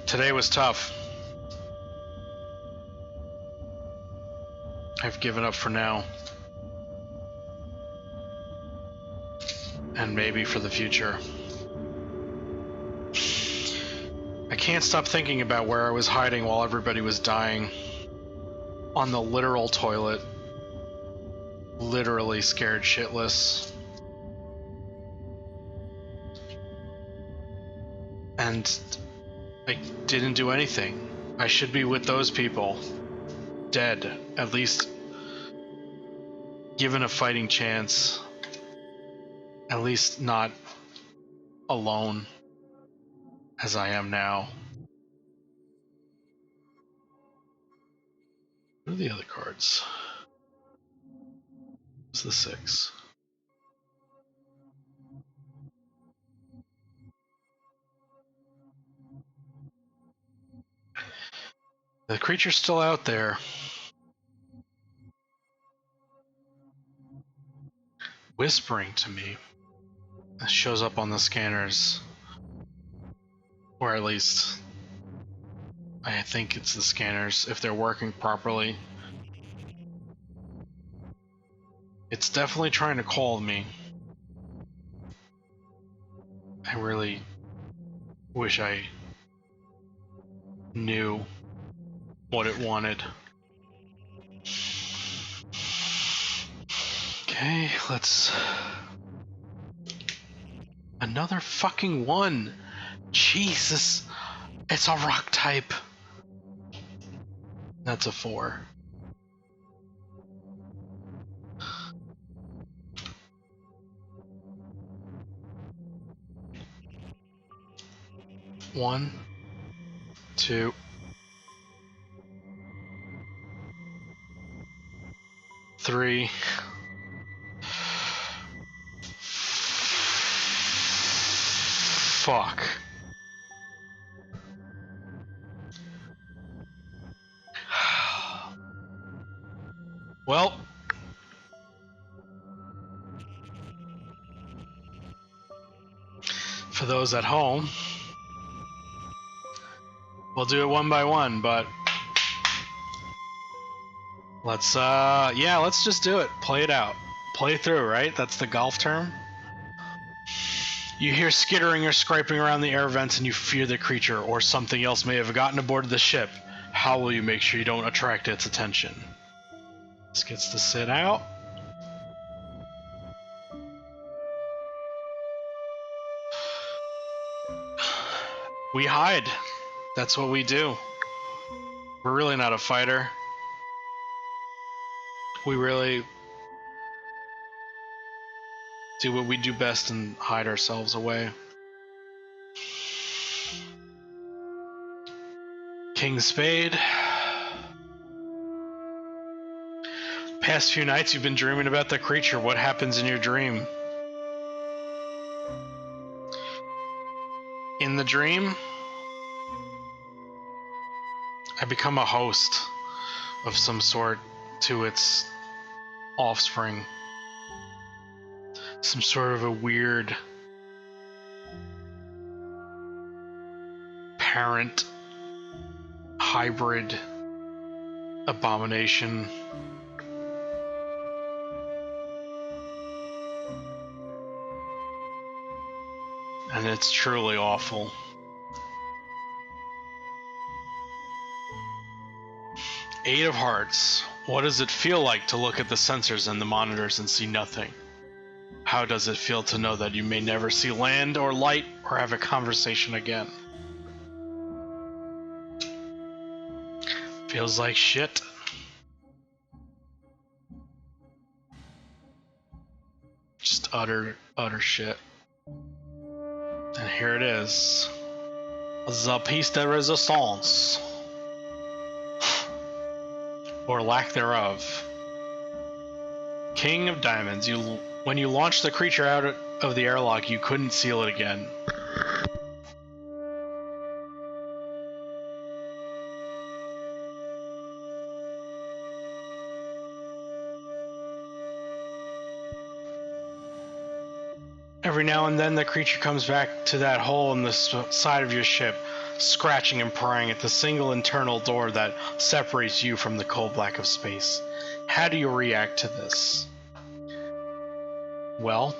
Today was tough. I've given up for now. And maybe for the future. I can't stop thinking about where I was hiding while everybody was dying. On the literal toilet. Literally scared shitless. And I didn't do anything. I should be with those people. Dead. At least given a fighting chance. At least not alone as I am now. What are the other cards? What's the 6? The creature's still out there. Whispering to me. It shows up on the scanners. Or at least I think it's the scanners, if they're working properly. It's definitely trying to call me. I really wish I knew what it wanted. Okay, let's... Another fucking 1! Jesus! It's a rock type! That's a 4. One, 2, 3. Fuck. Well, for those at home, we'll do it one by one, but let's just do it. Play it out. Play through, right? That's the golf term. You hear skittering or scraping around the air vents and you fear the creature or something else may have gotten aboard the ship. How will you make sure you don't attract its attention? This gets to sit out. We hide. That's what we do. We're really not a fighter. We really do what we do best and hide ourselves away. King Spade. Past few nights you've been dreaming about the creature. What happens in your dream? In the dream, I become a host of some sort to its offspring. Some sort of a weird parent hybrid abomination. And it's truly awful. Eight of Hearts. What does it feel like to look at the sensors and the monitors and see nothing? How does it feel to know that you may never see land or light or have a conversation again? Feels like shit. Just utter shit. And here it is. The piece de resistance. Or lack thereof. King of Diamonds. When you launched the creature out of the airlock, you couldn't seal it again. Every now and then the creature comes back to that hole in the side of your ship, scratching and prying at the single internal door that separates you from the cold black of space. How do you react to this? Well,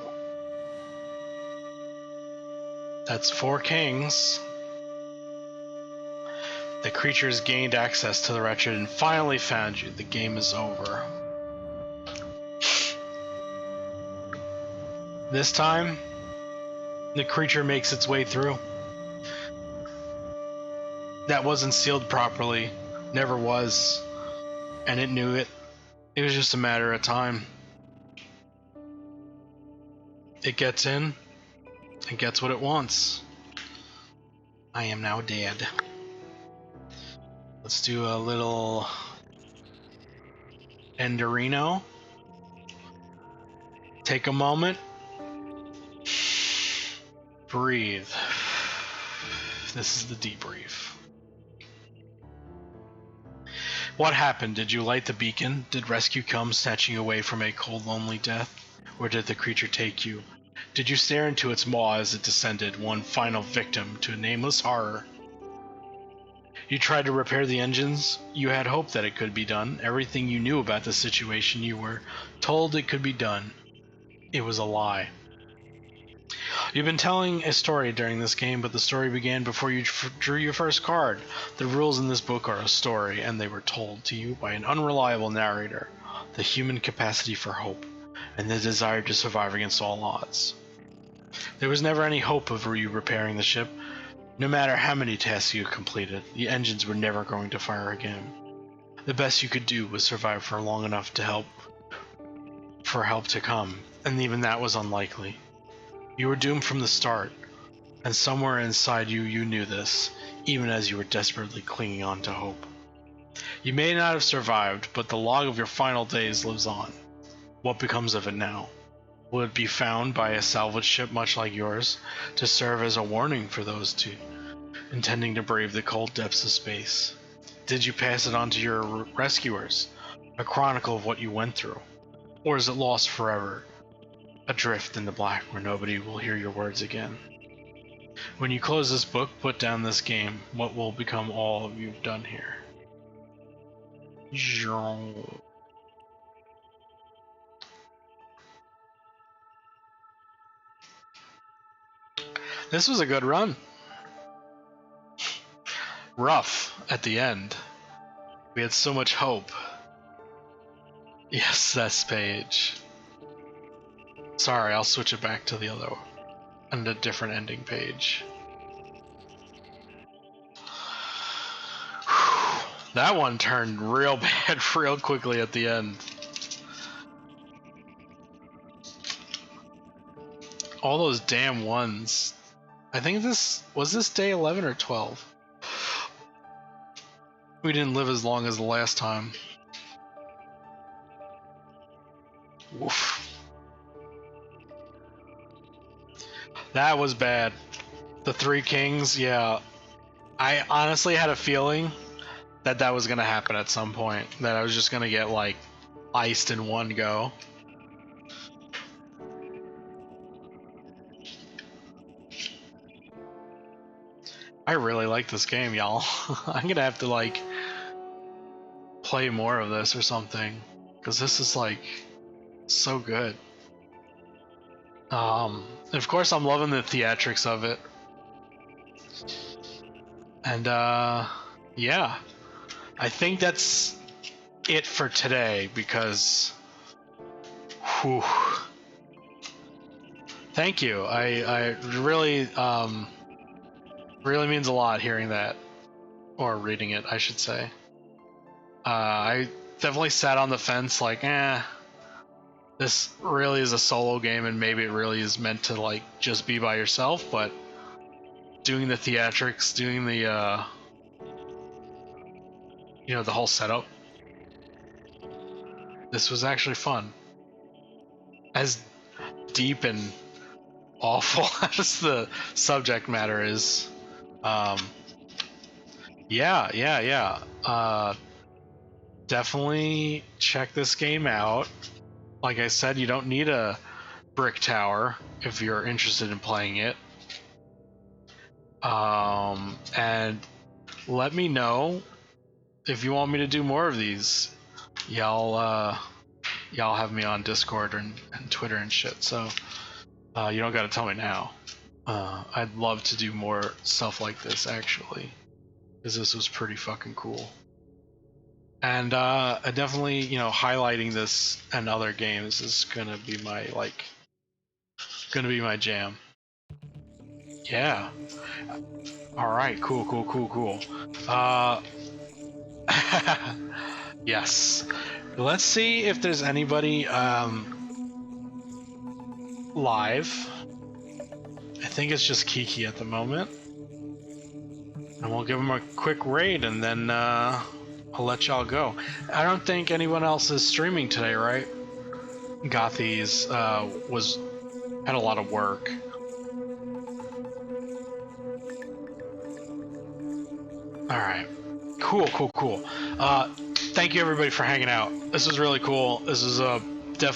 that's 4 kings. The creature has gained access to the Wretched and finally found you. The game is over. This time, the creature makes its way through. That wasn't sealed properly. Never was. And it knew it. It was just a matter of time. It gets in. It gets what it wants. I am now dead. Let's do a little Enderino. Take a moment. Breathe. This is the debrief. What happened? Did you light the beacon? Did rescue come snatching you away from a cold, lonely death? Or did the creature take you? Did you stare into its maw as it descended, one final victim to a nameless horror? You tried to repair the engines. You had hope that it could be done. Everything you knew about the situation, you were told it could be done. It was a lie. You've been telling a story during this game, but the story began before you drew your first card. The rules in this book are a story, and they were told to you by an unreliable narrator. The human capacity for hope, and the desire to survive against all odds. There was never any hope of you repairing the ship. No matter how many tasks you completed, the engines were never going to fire again. The best you could do was survive for long enough for help to come, and even that was unlikely. You were doomed from the start, and somewhere inside you knew this, even as you were desperately clinging on to hope. You may not have survived, but the log of your final days lives on. What becomes of it now? Will it be found by a salvage ship much like yours, to serve as a warning for those intending to brave the cold depths of space? Did you pass it on to your rescuers, a chronicle of what you went through? Or is it lost forever, adrift in the black where nobody will hear your words again? When you close this book, put down this game, what will become all you've done here? Jean. This was a good run. Rough at the end. We had so much hope. Yes, that's page. Sorry, I'll switch it back to the other and a different ending page. That one turned real bad real quickly at the end. All those damn ones. I think this day 11 or 12. We didn't live as long as the last time. Woof. That was bad. The 3 kings, yeah. I honestly had a feeling that was gonna happen at some point. That I was just gonna get like iced in one go. I really like this game, y'all. I'm gonna have to like play more of this or something, because this is like so good. Of course I'm loving the theatrics of it. And yeah, I think that's it for today, because whew, Thank you. I really really means a lot hearing that, or reading it, I should say. I definitely sat on the fence, like, this really is a solo game, and maybe it really is meant to like just be by yourself. But doing the theatrics, doing the the whole setup, this was actually fun. As deep and awful as the subject matter is, yeah. Definitely check this game out. Like I said, you don't need a brick tower if you're interested in playing it. And let me know if you want me to do more of these. Y'all have me on Discord and Twitter and shit, so you don't gotta tell me now. I'd love to do more stuff like this, actually, because this was pretty fucking cool. And definitely, highlighting this and other games is gonna be my jam. Yeah. All right. Cool. Yes. Let's see if there's anybody live. I think it's just Kiki at the moment, and we'll give him a quick raid, and then I'll let y'all go. I don't think anyone else is streaming today, right? Gothies had a lot of work. All right. Cool. Thank you everybody for hanging out. This was really cool. This is definitely